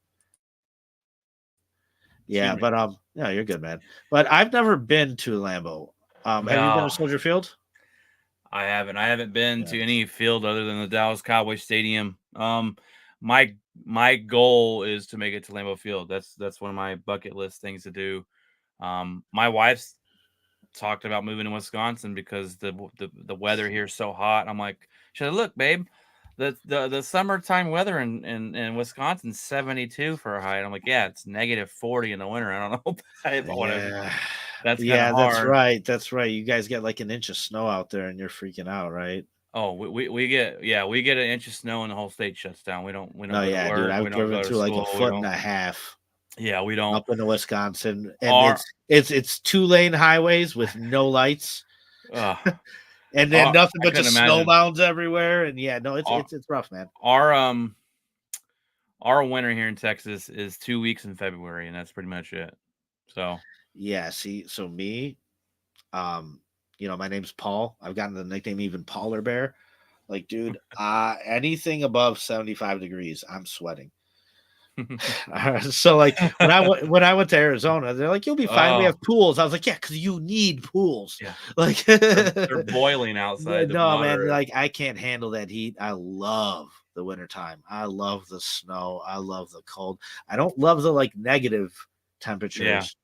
Excuse yeah, me. but yeah, you're good, man. But I've never been to Lambeau. Have you been to No, Soldier Field? I haven't. I haven't been Yeah. to any field other than the Dallas Cowboys Stadium. My my goal is to make it to Lambeau Field. That's one of my bucket list things to do. My wife's talked about moving to Wisconsin because the weather here is so hot. I'm like, she's like, look, babe, the summertime weather in Wisconsin's 72 for a high. And I'm like, yeah, it's -40 in the winter. I don't know if I want to. Yeah. That's kind of Yeah, that's hard. right. That's right. You guys get like an inch of snow out there and you're freaking out, right? Oh, we get we get an inch of snow and the whole state shuts down. We don't No, go to yeah, dude. work. We I've don't driven go to through like a school. We foot and don't. a half Yeah, we don't. up into Wisconsin, and Our it's 2-lane highways with no lights, uh, and then our nothing I but couldn't just imagine. snowbounds everywhere. And yeah, no, Our it's rough, man. our our winter here in Texas is 2 weeks in February, and that's pretty much it. So Yeah, see, so me, um, my name's Paul. I've gotten the nickname even Pauler Bear. Like, dude, anything above 75 degrees, I'm sweating. So like when I went to Arizona, they're like, "You'll be fine. We oh have pools." I was like, "Yeah, because you need pools." yeah, Like, they're boiling outside to no, man, moderate. like I can't handle that heat. I love the wintertime. I love the snow. I love the cold. I don't love the like negative Yeah. temperatures,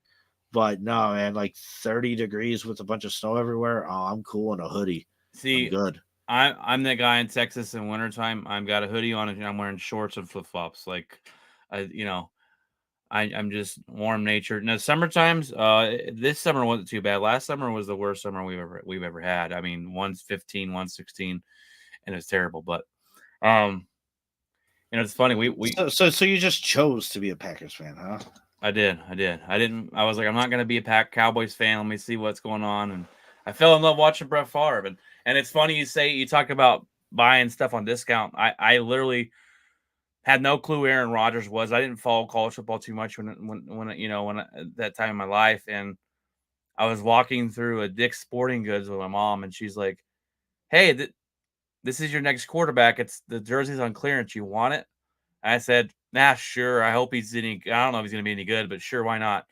but no, man, like 30 degrees with a bunch of snow everywhere. Oh, I'm cool in a hoodie. I'm See, good. I'm that guy in Texas in wintertime. I've got a hoodie on and I'm wearing shorts and flip flops. Like, I'm just warm natured. Now summer times, this summer wasn't too bad. Last summer was the worst summer we've ever had. I mean, 115, 116, and it's terrible. But um, it's funny. We So you just chose to be a Packers fan, huh? I did, I did. I didn't. I was like, I'm not gonna be a Cowboys fan. Let me see what's going on, and I fell in love watching Brett Favre. And it's funny you talk about buying stuff on discount. I literally had no clue who Aaron Rodgers was. I didn't follow college football too much that time in my life, and I was walking through a Dick's Sporting Goods with my mom, and she's like, "Hey, this is your next quarterback. It's the jersey's on clearance. You want it?" I said, "Nah, sure. I hope he's any. I don't know if he's going to be any good, but sure, why not?"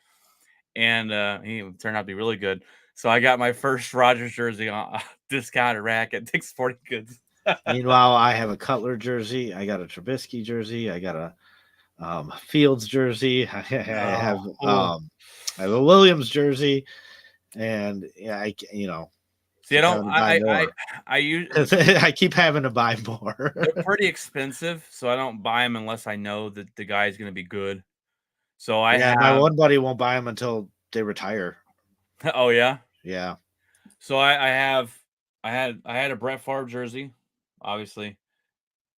And he turned out to be really good. So I got my first Rodgers jersey on discounted rack at Dick's Sporting Goods. Meanwhile, I have a Cutler jersey. I got a Trubisky jersey. I got a Fields jersey. Oh. I have a Williams jersey, and yeah, See, I keep don't. having to buy more. I use. I keep having to buy more. They're pretty expensive, so I don't buy them unless I know that the guy is going to be good. So I Yeah, my have. one buddy won't buy them until they retire. Oh yeah. Yeah, So I have. I had a Brett Favre jersey, obviously.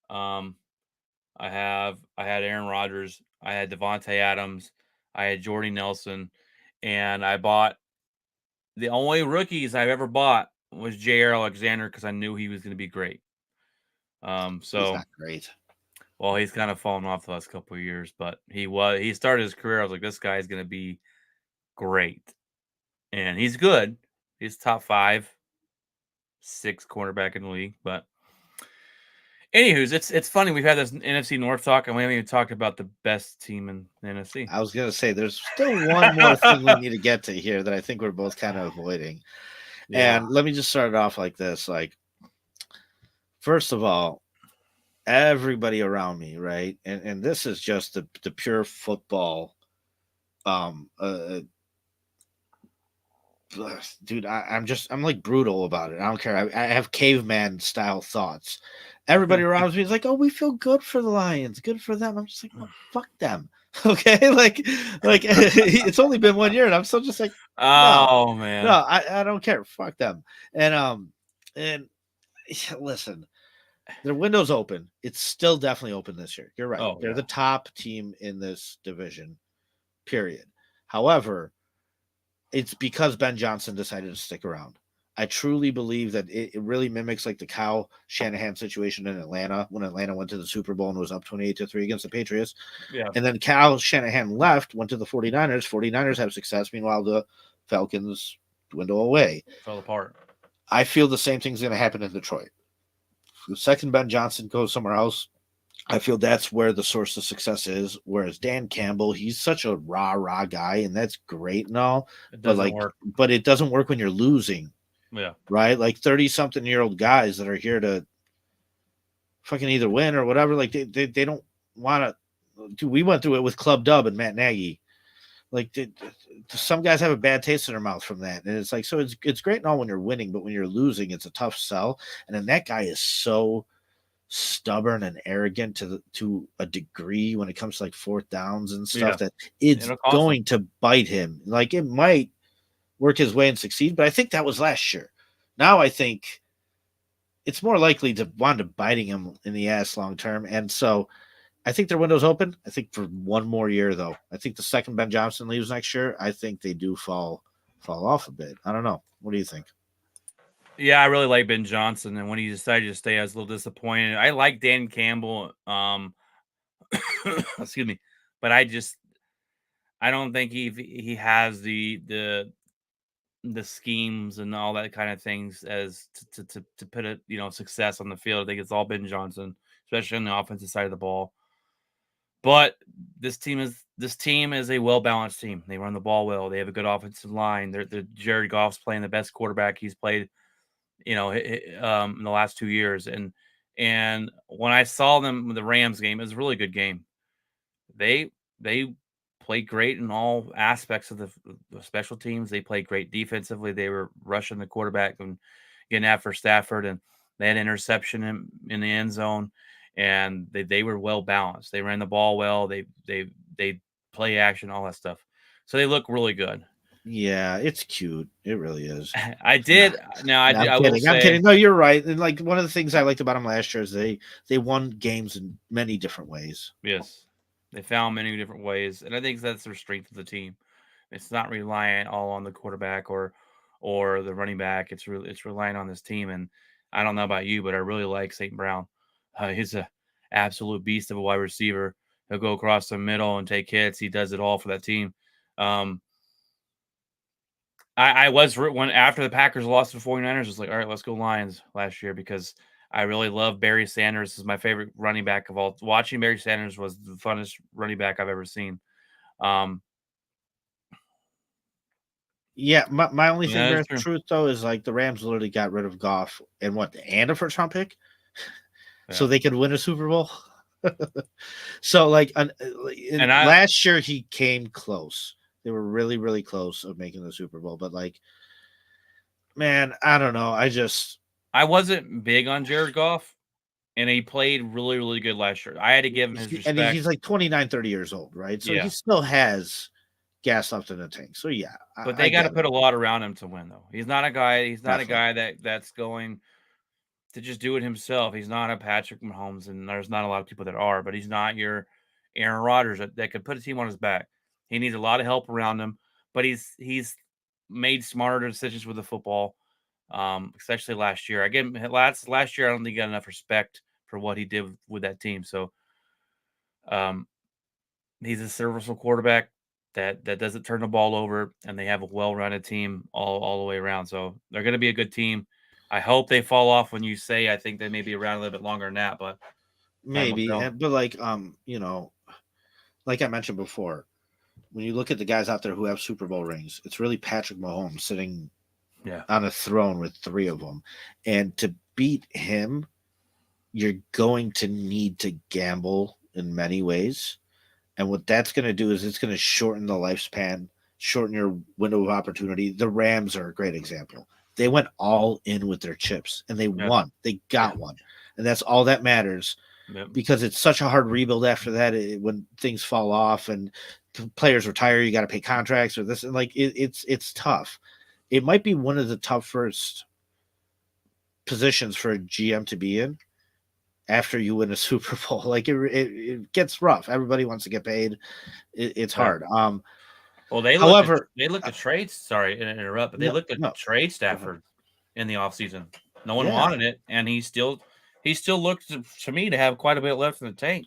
Um, I had Aaron Rodgers, I had Devontae Adams, I had Jordy Nelson, and I bought the only rookies I've ever bought was J.R. Alexander because I knew he was going to be great. he's So not great. well, he's kind of fallen off the last couple of years, but he started his career. I was like, this guy is going to be great, and he's good. He's top five. sixth cornerback in the league. But anywho's, it's funny. We've had this NFC North talk, and we haven't even talked about the best team in the NFC. I was gonna say there's still one more thing we need to get to here that I think we're both kind of avoiding. Yeah. And let me just start it off like this. Like, first of all, everybody around me, right? And this is just the pure football um uh dude, I'm like brutal about it. I don't care. I have caveman style thoughts. Everybody around me is like, oh, we feel good for the Lions, good for them. I'm just like, well, fuck them. Okay, like it's only been 1 year, and I'm still just like, no, Oh man. no, I don't care. Fuck them. And listen, their window's open. It's still definitely open this year. You're right. Oh They're yeah. the top team in this division. Period. However, it's because Ben Johnson decided to stick around. I truly believe that it really mimics like the Kyle Shanahan situation in Atlanta when Atlanta went to the Super Bowl and was up 28-3 against the Patriots. Yeah. And then Kyle Shanahan left, went to the 49ers. 49ers have success. Meanwhile, the Falcons dwindle away. Fell apart. I feel the same thing's going to happen in Detroit. The second Ben Johnson goes somewhere else, I feel that's where the source of success is. Whereas Dan Campbell, he's such a rah guy, and that's great and all, It but doesn't work. but it doesn't work when you're losing, Yeah. right? Like 30-something-year-old guys that are here to fucking either win or whatever. Like they don't want to. Dude, we went through it with Club Dub and Matt Nagy. Like some guys have a bad taste in their mouth from that, and it's like so it's great and all when you're winning, but when you're losing, it's a tough sell. And then that guy is so stubborn and arrogant to a degree when it comes to like fourth downs and stuff Yeah. that it's It'll cost going to bite him. Like it might work his way and succeed, but I think that was last year. Now I think it's more likely to wind up biting him in the ass long term. And so I think their window's open. I think for one more year though. I think the second Ben Johnson leaves next year, I think they do fall off a bit. I don't know. What do you think? Yeah, I really like Ben Johnson, and when he decided to stay, I was a little disappointed. I like Dan Campbell, excuse me, but I don't think he has the schemes and all that kind of things as to put a success on the field. I think it's all Ben Johnson, especially on the offensive side of the ball. But this team is a well balanced team. They run the ball well. They have a good offensive line. They're Jared Goff's playing the best quarterback he's played in the last 2 years. And when I saw them with the Rams game, it was a really good game. They played great in all aspects of the special teams. They played great defensively. They were rushing the quarterback and getting after Stafford, and they had an interception in the end zone. And they were well balanced. They ran the ball well. They play action, all that stuff. So they look really good. Yeah, it's cute. It really is. I did. Now I No, did. I'm I will kidding. I'm say kidding. No, you're right. And like one of the things I liked about them last year is they won games in many different ways. yes. They found many different ways, and I think that's their strength of the team. It's not reliant all on the quarterback or the running back. It's relying on this team. And I don't know about you, but I really like St. Brown. He's a absolute beast of a wide receiver. He'll go across the middle and take hits. He does it all for that team. Um, I was when after the Packers lost to the 49ers, I was like, all right, let's go Lions last year because I really love Barry Sanders. This is my favorite running back of all. Watching Barry Sanders was the funnest running back I've ever seen. Um, Yeah, my only thing yeah, that's bears true. truth though is like the Rams literally got rid of Goff and a first round pick so Yeah. they could win a Super Bowl. So like in And I last year he came close. They were really close of making the Super Bowl, but like man, I don't know. I wasn't big on Jared Goff, and he played really, really good last year. I had to give him his respect. He's like 29, 30 years old, right? So he Yeah, still has gas left in the tank. So yeah, but I they got to get put it. a lot around him to win, though. He's not a guy. He's not a Definitely. guy that's going to just do it himself. He's not a Patrick Mahomes, and there's not a lot of people that are. But he's not your Aaron Rodgers that could put a team on his back. He needs a lot of help around him, but he's made smarter decisions with the football, especially last year. I give him last year. I don't think he got enough respect for what he did with that team. So um, he's a serviceable quarterback that doesn't turn the ball over, and they have a well-rounded team all the way around. So they're going to be a good team. I hope they fall off when you say I think they may be around a little bit longer than that, but time will Maybe, tell. but like like I mentioned before, when you look at the guys out there who have Super Bowl rings, it's really Patrick Mahomes sitting Yeah. on a throne with 3 of them, and to beat him, you're going to need to gamble in many ways. And what that's going to do is it's going to shorten the lifespan, shorten your window of opportunity. The Rams are a great example. They went all in with their chips and they Yeah. won. They Yeah. got one. And that's all that matters Yep. because it's such a hard rebuild after that when things fall off and players retire, you got to pay contracts or this. And like it's tough. It might be one of the toughest positions for a GM to be in after you win a Super Bowl. Like it gets rough. Everybody wants to get paid. It's Right. hard. Well, However, they looked at trades. Sorry to interrupt, but they no, looked at no, trade go ahead. Stafford in the offseason. No one Yeah, wanted it, and he still looked to me to have quite a bit left in the tank.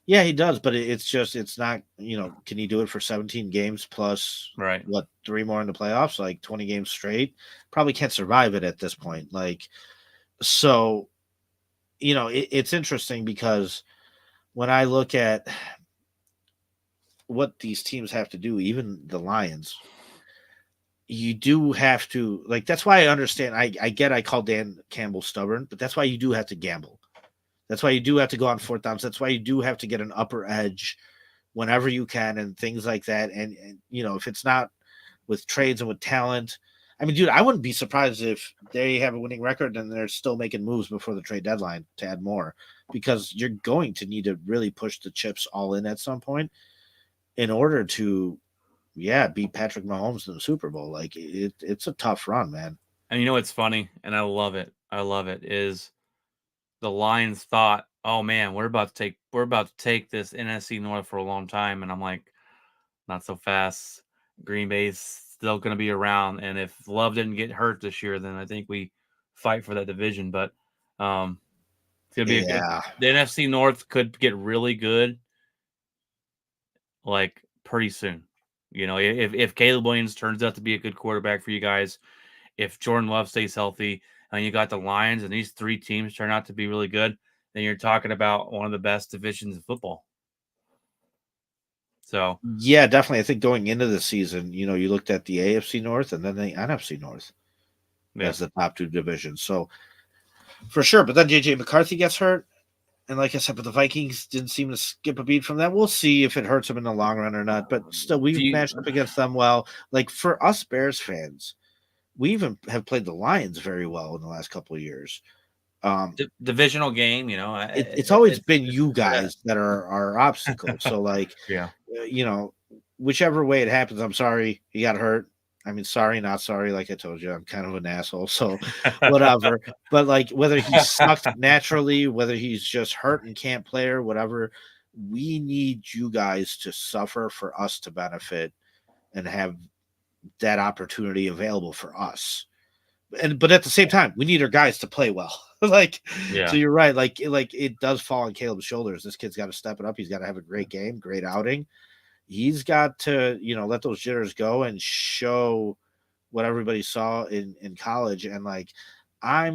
yeah, he does, but it's just it's not. Can he do it for 17 games plus Right. what 3 more in the playoffs, like 20 games straight? Probably can't survive it at this point. Like so, it's interesting because when I look at what these teams have to do, even the Lions, you do have to like. That's why I understand. I get. I call Dan Campbell stubborn, but that's why you do have to gamble. That's why you do have to go on fourth downs. That's why you do have to get an upper edge whenever you can and things like that. And if it's not with trades and with talent, I mean, dude, I wouldn't be surprised if they have a winning record and they're still making moves before the trade deadline to add more because you're going to need to really push the chips all in at some point in order to, yeah, beat Patrick Mahomes in the Super Bowl. Like it's a tough run, man. And you know what's funny, and I love it. I love it. Is the Lions thought, "Oh man, we're about to take this NFC North for a long time," and I'm like, "Not so fast. Green Bay's still going to be around, and if Love didn't get hurt this year, then I think we fight for that division." But um, it's gonna be Yeah. the NFC North could get really good, like pretty soon. If Caleb Williams turns out to be a good quarterback for you guys, if Jordan Love stays healthy, and you got the Lions, and these 3 teams turn out to be really good, then you're talking about one of the best divisions in football. So Yeah, definitely. I think going into the season, you looked at the AFC North and then the NFC North yeah, as the top 2 divisions. So for sure. But then JJ McCarthy gets hurt. And like I said, but the Vikings didn't seem to skip a beat from that. We'll see if it hurts them in the long run or not. But still, do we've you matched up against them well. Like for us Bears fans, we even have played the Lions very well in the last couple of years. Um, divisional game? it's always been It's you for that. guys that are our obstacles. So like, Yeah. uh, you know, whichever way it happens, I'm sorry he got hurt. I mean, sorry, not sorry. Like I told you, I'm kind of an asshole. So whatever. But like whether he sucks naturally, whether he's just hurt and can't play or whatever, we need you guys to suffer for us to benefit and have that opportunity available for us. But at the same time, we need our guys to play well. Like, so Yeah. you're right. Like it does fall on Caleb's shoulders. This kid's got to step it up. He's got to have a great game, great outing. He's got to, let those jitters go and show what everybody saw in college. And like, I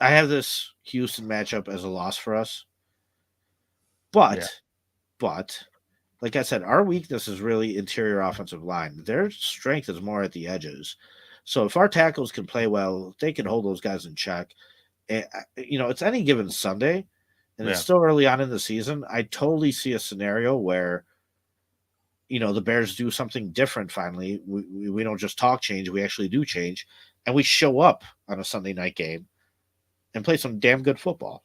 have this Houston matchup as a loss for us, Yeah. but like I said, our weakness is really interior offensive line. Their strength is more at the edges. So if our tackles can play well, they can hold those guys in check. And, it's any given Sunday, and it's Yeah. still early on in the season. I totally see a scenario where the Bears do something different finally. We don't just talk change, we actually do change. And we show up on a Sunday night game and play some damn good football.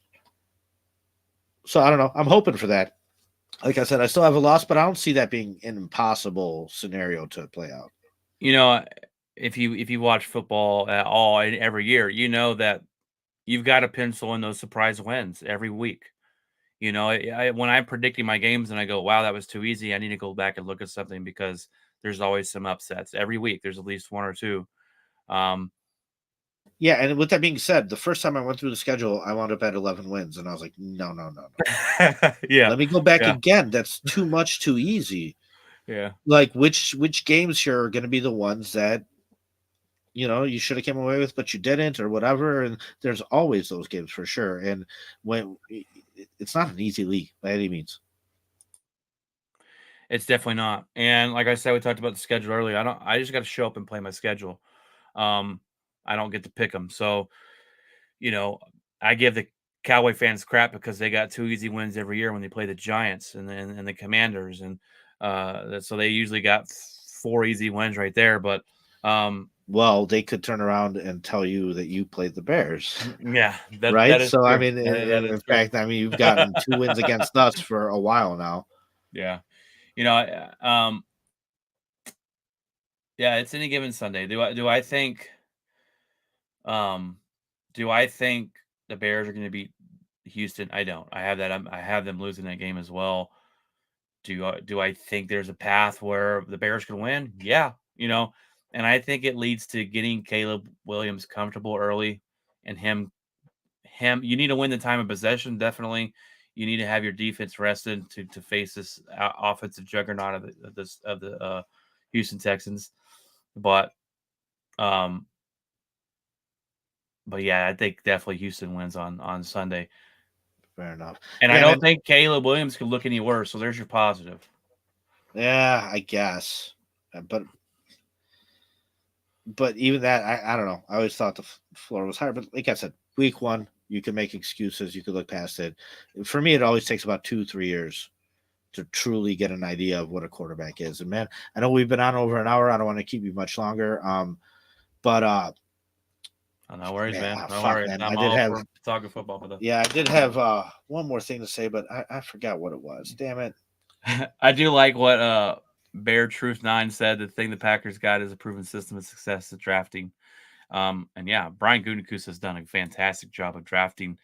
So I don't know. I'm hoping for that. Like I said, I still have a loss, but I don't see that being an impossible scenario to play out. You know, if you watch football at all every year, you know that you've got to pencil in those surprise wins every week. When I'm predicting my games and I go, wow, that was too easy, I need to go back and look at something because there's always some upsets every week. There's at least one or two. Um, Yeah, and with that being said, the first time I went through the schedule, I wound up at 11 wins, and I was like, no, no, no, no. yeah, Let me go back yeah, again. That's too much, too easy. yeah, Like which games here are going to be the ones that you should have came away with, but you didn't, or whatever. And there's always those games for sure. And when it's not an easy league by any means. It's definitely not. And like I said, we talked about the schedule earlier. I just got to show up and play my schedule. Um, I don't get to pick them. So, you know, I give the Cowboy fans crap because they got 2 easy wins every year when they play the Giants and the Commanders. And so they usually got 4 easy wins right there. But um, Well, they could turn around and tell you that you played the Bears, yeah, that right? is So I true. mean, That is in true. fact, I mean, you've gotten 2 wins against us for a while now. Yeah. You know, yeah, it's any given Sunday. Um do I think the Bears are going to beat Houston? I don't. I have them losing that game as well. Do I think there's a path where the Bears can win? Yeah, and I think it leads to getting Caleb Williams comfortable early and him you need to win the time of possession definitely. You need to have your defense rested to face this offensive juggernaut of the Houston Texans. But um but yeah, I think definitely Houston wins on Sunday. Fair enough. And I Yeah, don't man. think Caleb Williams could look any worse. So there's your positive. Yeah, I guess. But even that, I don't know. I always thought the floor was higher. But like I said, week one, you can make excuses. You could look past it. For me, it always takes about 2, 3 years to truly get an idea of what a quarterback is. And man, I know we've been on over an hour. I don't want to keep you much longer. But Oh, no worries, man, man. No fuck, worries. man. I'm all for talking football for the. Yeah, I did have one more thing to say, but I forgot what it was. Damn it. I do like what Bear Truth 9 said. The thing the Packers got is a proven system of success at drafting. And yeah, Brian Gutekunst has done a fantastic job of drafting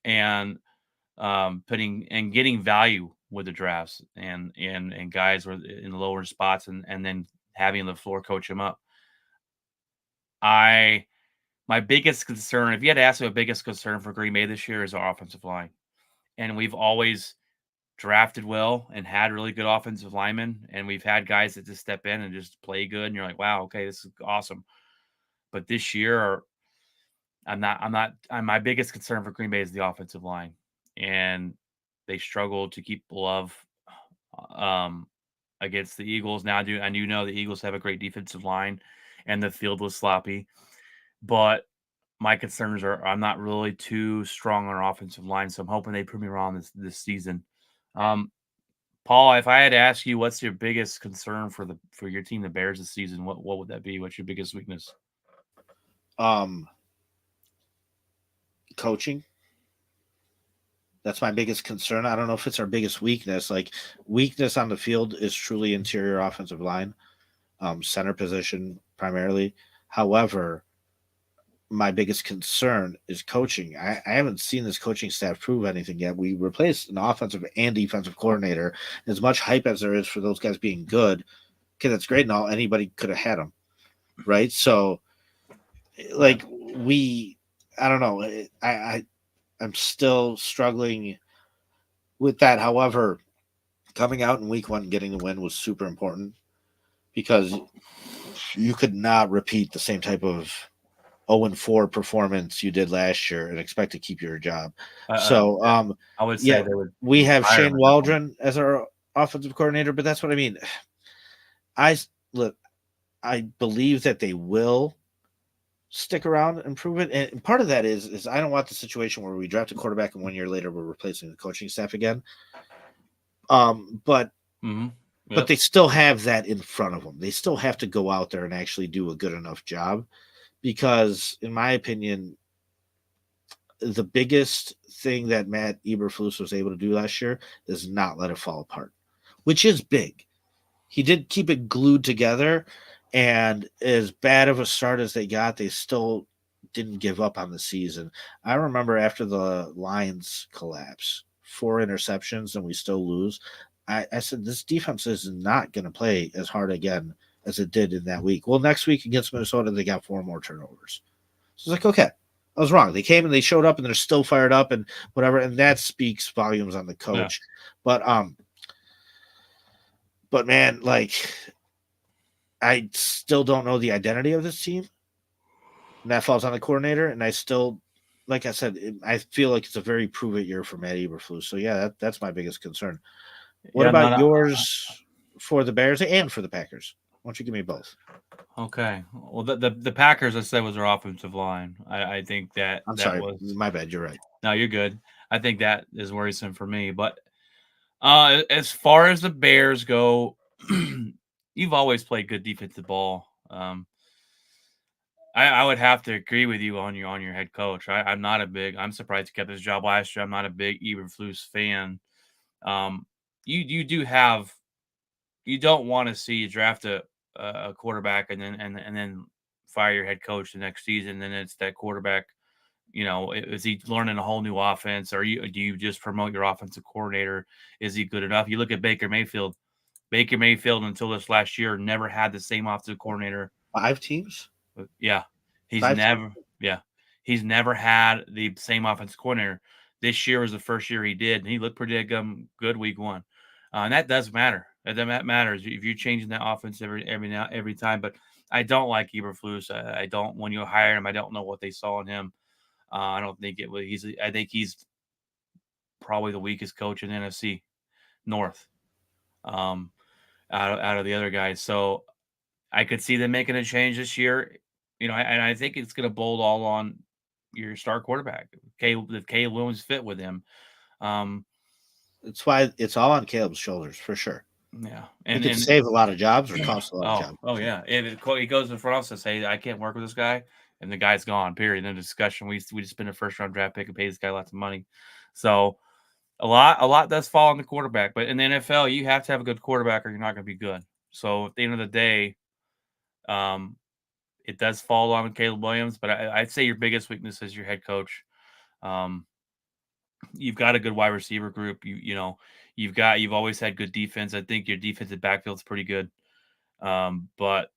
and putting and getting value with the drafts and guys were in lower spots and then having the floor coach him up. I My biggest concern, if you had to ask me, my biggest concern for Green Bay this year is our offensive line, and we've always drafted well and had really good offensive linemen, and we've had guys that just step in and just play good, and you're like, wow, okay, this is awesome. But this year, my biggest concern for Green Bay is the offensive line, and they struggled to keep Love um, against the Eagles. Now, I do know the Eagles have a great defensive line, and the field was sloppy, but my concerns are I'm not really too strong on our offensive line, so I'm hoping they prove me wrong this season. Um, Paul, if I had to ask you, what's your biggest concern for your team, the Bears, this season? What would that be? What's your biggest weakness? Um, Coaching. That's my biggest concern. I don't know if it's our biggest weakness. Like, weakness on the field is truly interior offensive line, center position primarily. However, my biggest concern is coaching. I haven't seen this coaching staff prove anything yet. We replaced an offensive and defensive coordinator. As much hype as there is for those guys being good, okay, that's great and all. Anybody could have had them, right? So, like, we, I don't know. I'm still struggling with that. However, coming out in week one and getting the win was super important because you could not repeat the same type of 0-4 performance you did last year and expect to keep your job. So, Yeah, I would yeah, say they we would have fire him Shane at that point. Waldron as our offensive coordinator, but that's what I mean. I look, I believe that they will stick around and prove it. And part of that is I don't want the situation where we draft a quarterback and 1 year later we're replacing the coaching staff again. But Mm-hmm. but Yep. they still have that in front of them. They still have to go out there and actually do a good enough job because, in my opinion, the biggest thing that Matt Eberflus was able to do last year is not let it fall apart, which is big. He did keep it glued together, and as bad of a start as they got, they still didn't give up on the season. I remember after the Lions collapse, 4 interceptions, and we still lose. I said this defense is not going to play as hard again as it did in that week. Well, next week against Minnesota, they got 4 more turnovers. So it's like, okay, I was wrong. They came and they showed up and they're still fired up and whatever, and that speaks volumes on the Yeah. coach. But but man, like, I still don't know the identity of this team. and that falls on the coordinator. And I still, like I said, I feel like it's a very prove it year for Matt Eberflus. So yeah, that's my biggest concern. What Yeah, about not yours for the Bears and for the Packers? Why don't you give me both? okay. Well, the Packers, I said, was their offensive line. I think that I'm that sorry, was my bad. You're right. no, you're good. I think that is worrisome for me. But as far as the Bears go, you've always played good defensive ball. I would have to agree with you on your head coach. I'm not a big. I'm surprised he kept his job last year. I'm not a big Eberflus fan. Um, you do have you don't want to see you draft a quarterback and then fire your head coach the next season. Then it's that quarterback. You know, is he learning a whole new offense, or do you just promote your offensive coordinator? Is he good enough? You look at Baker Mayfield. Baker Mayfield until this last year never had the same offensive coordinator. 5 teams, Yeah, he's 5 teams. never. Yeah, he's never had the same offensive coordinator. This year was the first year he did, and he looked pretty good week one, and that does matter. That matters if you're changing that offense every time. But I don't like Eberflus. I don't when you hire him. I don't know what they saw in him. I don't think it was. I think he's probably the weakest coach in the NFC North. Um, out of the other guys. So I could see them making a change this year. You know, and I think it's going to bolt all on your star quarterback. If Caleb Williams fit with him. Um, It's why it's all on Caleb's shoulders for sure. yeah, He and could save a lot of jobs or cost a lot of oh jobs. yeah, if he goes in front of us and say I can't work with this guy, and the guy's gone. Period. No discussion. We just spent a first round draft pick and pay this guy lots of money. So a lot does fall on the quarterback. But in the NFL, you have to have a good quarterback or you're not going to be good. So at the end of the day, um, it does fall on Caleb Williams, but I'd say your biggest weakness is your head coach. Um, you've got a good wide receiver group. You've always had good defense. I think your defensive backfield's pretty good. But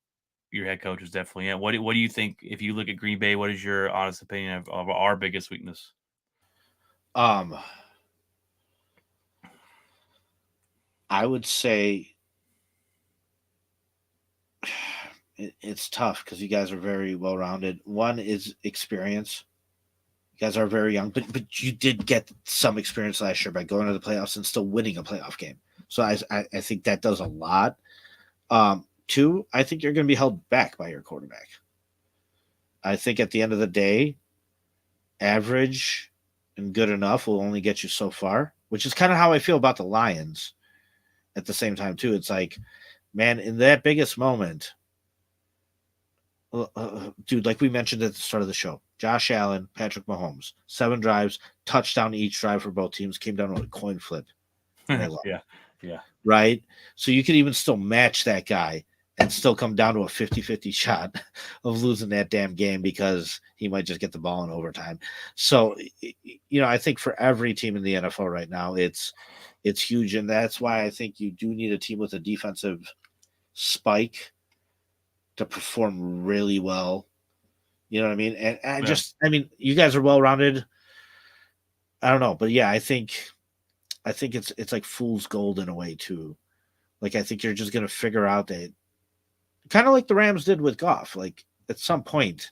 your head coach is definitely in. What do you think if you look at Green Bay? What is your honest opinion of our biggest weakness? Um, I would say it's tough because you guys are very well rounded. One is experience. You guys are very young, but you did get some experience last year by going to the playoffs and still winning a playoff game. So I think that does a lot. Two, I think you're going to be held back by your quarterback. I think at the end of the day, average and good enough will only get you so far, which is kind of how I feel about the Lions. At the same time, too, it's like, man, in that biggest moment, dude, like we mentioned at the start of the show, Josh Allen, Patrick Mahomes, 7 drives, touchdown each drive for both teams, came down to a coin flip, and they lost. Yeah, yeah, Right? So you could even still match that guy and still come down to a 50-50 shot of losing that damn game because he might just get the ball in overtime. So, I think for every team in the NFL right now, it's huge. And that's why I think you do need a team with a defensive spike to perform really well. You know what I mean? And yeah. you guys are well rounded. I don't know, but yeah, I think it's like fool's gold in a way too. Like I think you're just gonna figure out that kind of like the Rams did with Goff. Like at some point,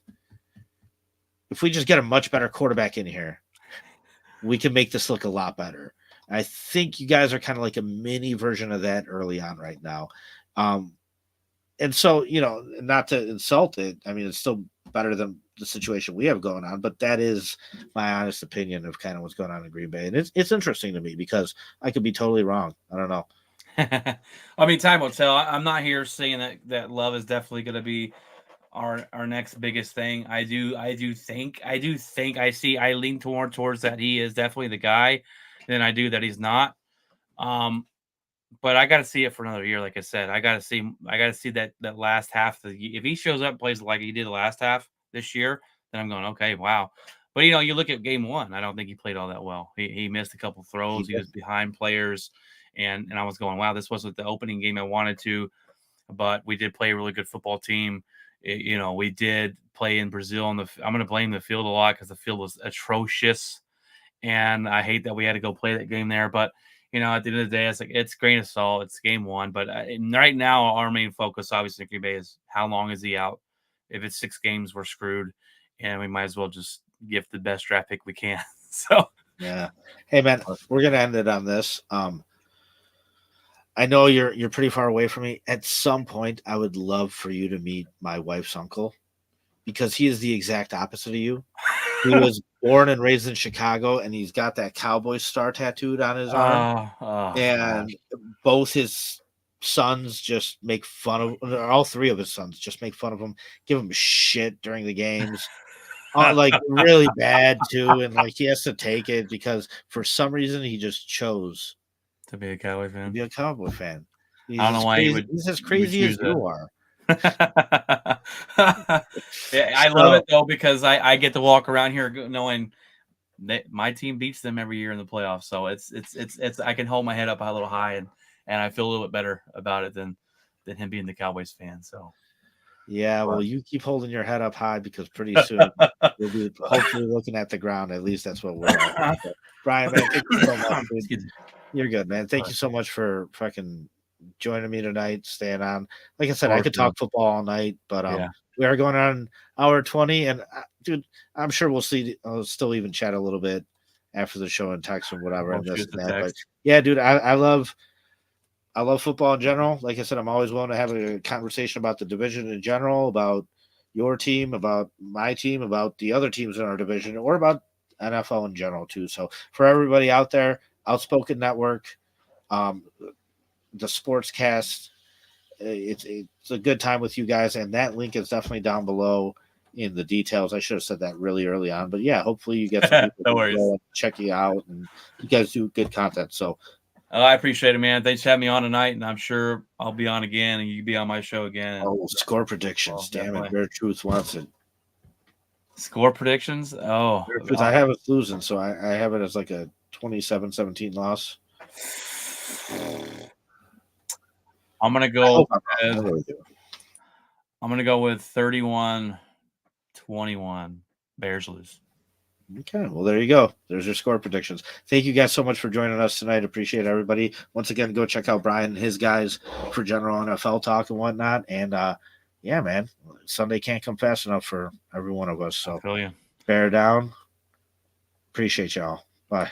if we just get a much better quarterback in here, we can make this look a lot better. I think you guys are kind of like a mini version of that early on right now. Um, and so, not to insult it, I mean, it's still better than the situation we have going on, but that is my honest opinion of kind of what's going on in Green Bay. And it's interesting to me because I could be totally wrong. I don't know. I mean, time will tell. I'm not here saying that Love is definitely going to be our next biggest thing. I lean towards that he is definitely the guy than I do that he's not. Um, but I got to see it for another year. Like I said, I got to see that last half. If he shows up and plays like he did the last half this year, then I'm going, okay, wow. But you look at game one. I don't think he played all that well. He missed a couple throws. He He was behind players, and I was going, wow, this wasn't the opening game I wanted to. But we did play a really good football team. We did play in Brazil. I'm going to blame the field a lot because the field was atrocious, and I hate that we had to go play that game there. But at the end of the day, it's like it's grain of salt. It's game one. But right now, our main focus, obviously, in Green Bay is how long is he out? If it's 6 games, we're screwed. and we might as well just give the best draft pick we can. So Yeah. Hey man, we're gonna end it on this. I know you're pretty far away from me. At some point, I would love for you to meet my wife's uncle because he is the exact opposite of you. He was born and raised in Chicago, and he's got that cowboy star tattooed on his arm. oh And gosh. both his sons just make fun of, or all three of his sons just make fun of him, give him shit during the games. Like really bad too, and like he has to take it because for some reason he just chose To be a Cowboy to be fan. a Cowboy fan. I don't know why you would He's as you would crazy as choose you a are. Yeah, I love So it though because I get to walk around here knowing that my team beats them every year in the playoffs. So it's I can hold my head up a little high and I feel a little bit better about it than him being the Cowboys fan. So yeah, well, but you keep holding your head up high because pretty soon we'll be hopefully looking at the ground. At least that's what we're all hoping for. Brian, man, thank you so much, dude. excuse me. You're good, man. Thank Of you so much for fucking joining me tonight, staying on. Like I said, I course, could man. talk football all night, but Yeah. we are going on hour 20, and dude, I'm sure we'll see. I'll still even chat a little bit after the show and text and whatever I'll and this shoot and the that. But text. yeah, dude, I love football in general. Like I said, I'm always willing to have a conversation about the division in general, about your team, about my team, about the other teams in our division, or about NFL in general too. So for everybody out there, Outspoken Network, um, the Sportscast, it's a good time with you guys, and that link is definitely down below in the details. I should have said that really early on, but yeah, hopefully you get some people No to worries. go and check you out, and you guys do good content. So Oh, I appreciate it, man. Thanks for having me on tonight, and I'm sure I'll be on again, and you can be on my show again. And score well, predictions. Damn it, definitely Bear Truth wants it. score predictions. Oh, Truth, I have it losing, so I have it as like a 27-17 loss. I'm gonna I go hope I'm wrong. I with really do. 31-21 Bears lose. Okay, well, there you go. There's your score predictions. Thank you guys so much for joining us tonight. Appreciate everybody. Once again, go check out Brian and his guys for general NFL talk and whatnot. And yeah, man, Sunday can't come fast enough for every one of us. I So feel you. bear down. Appreciate y'all. Bye.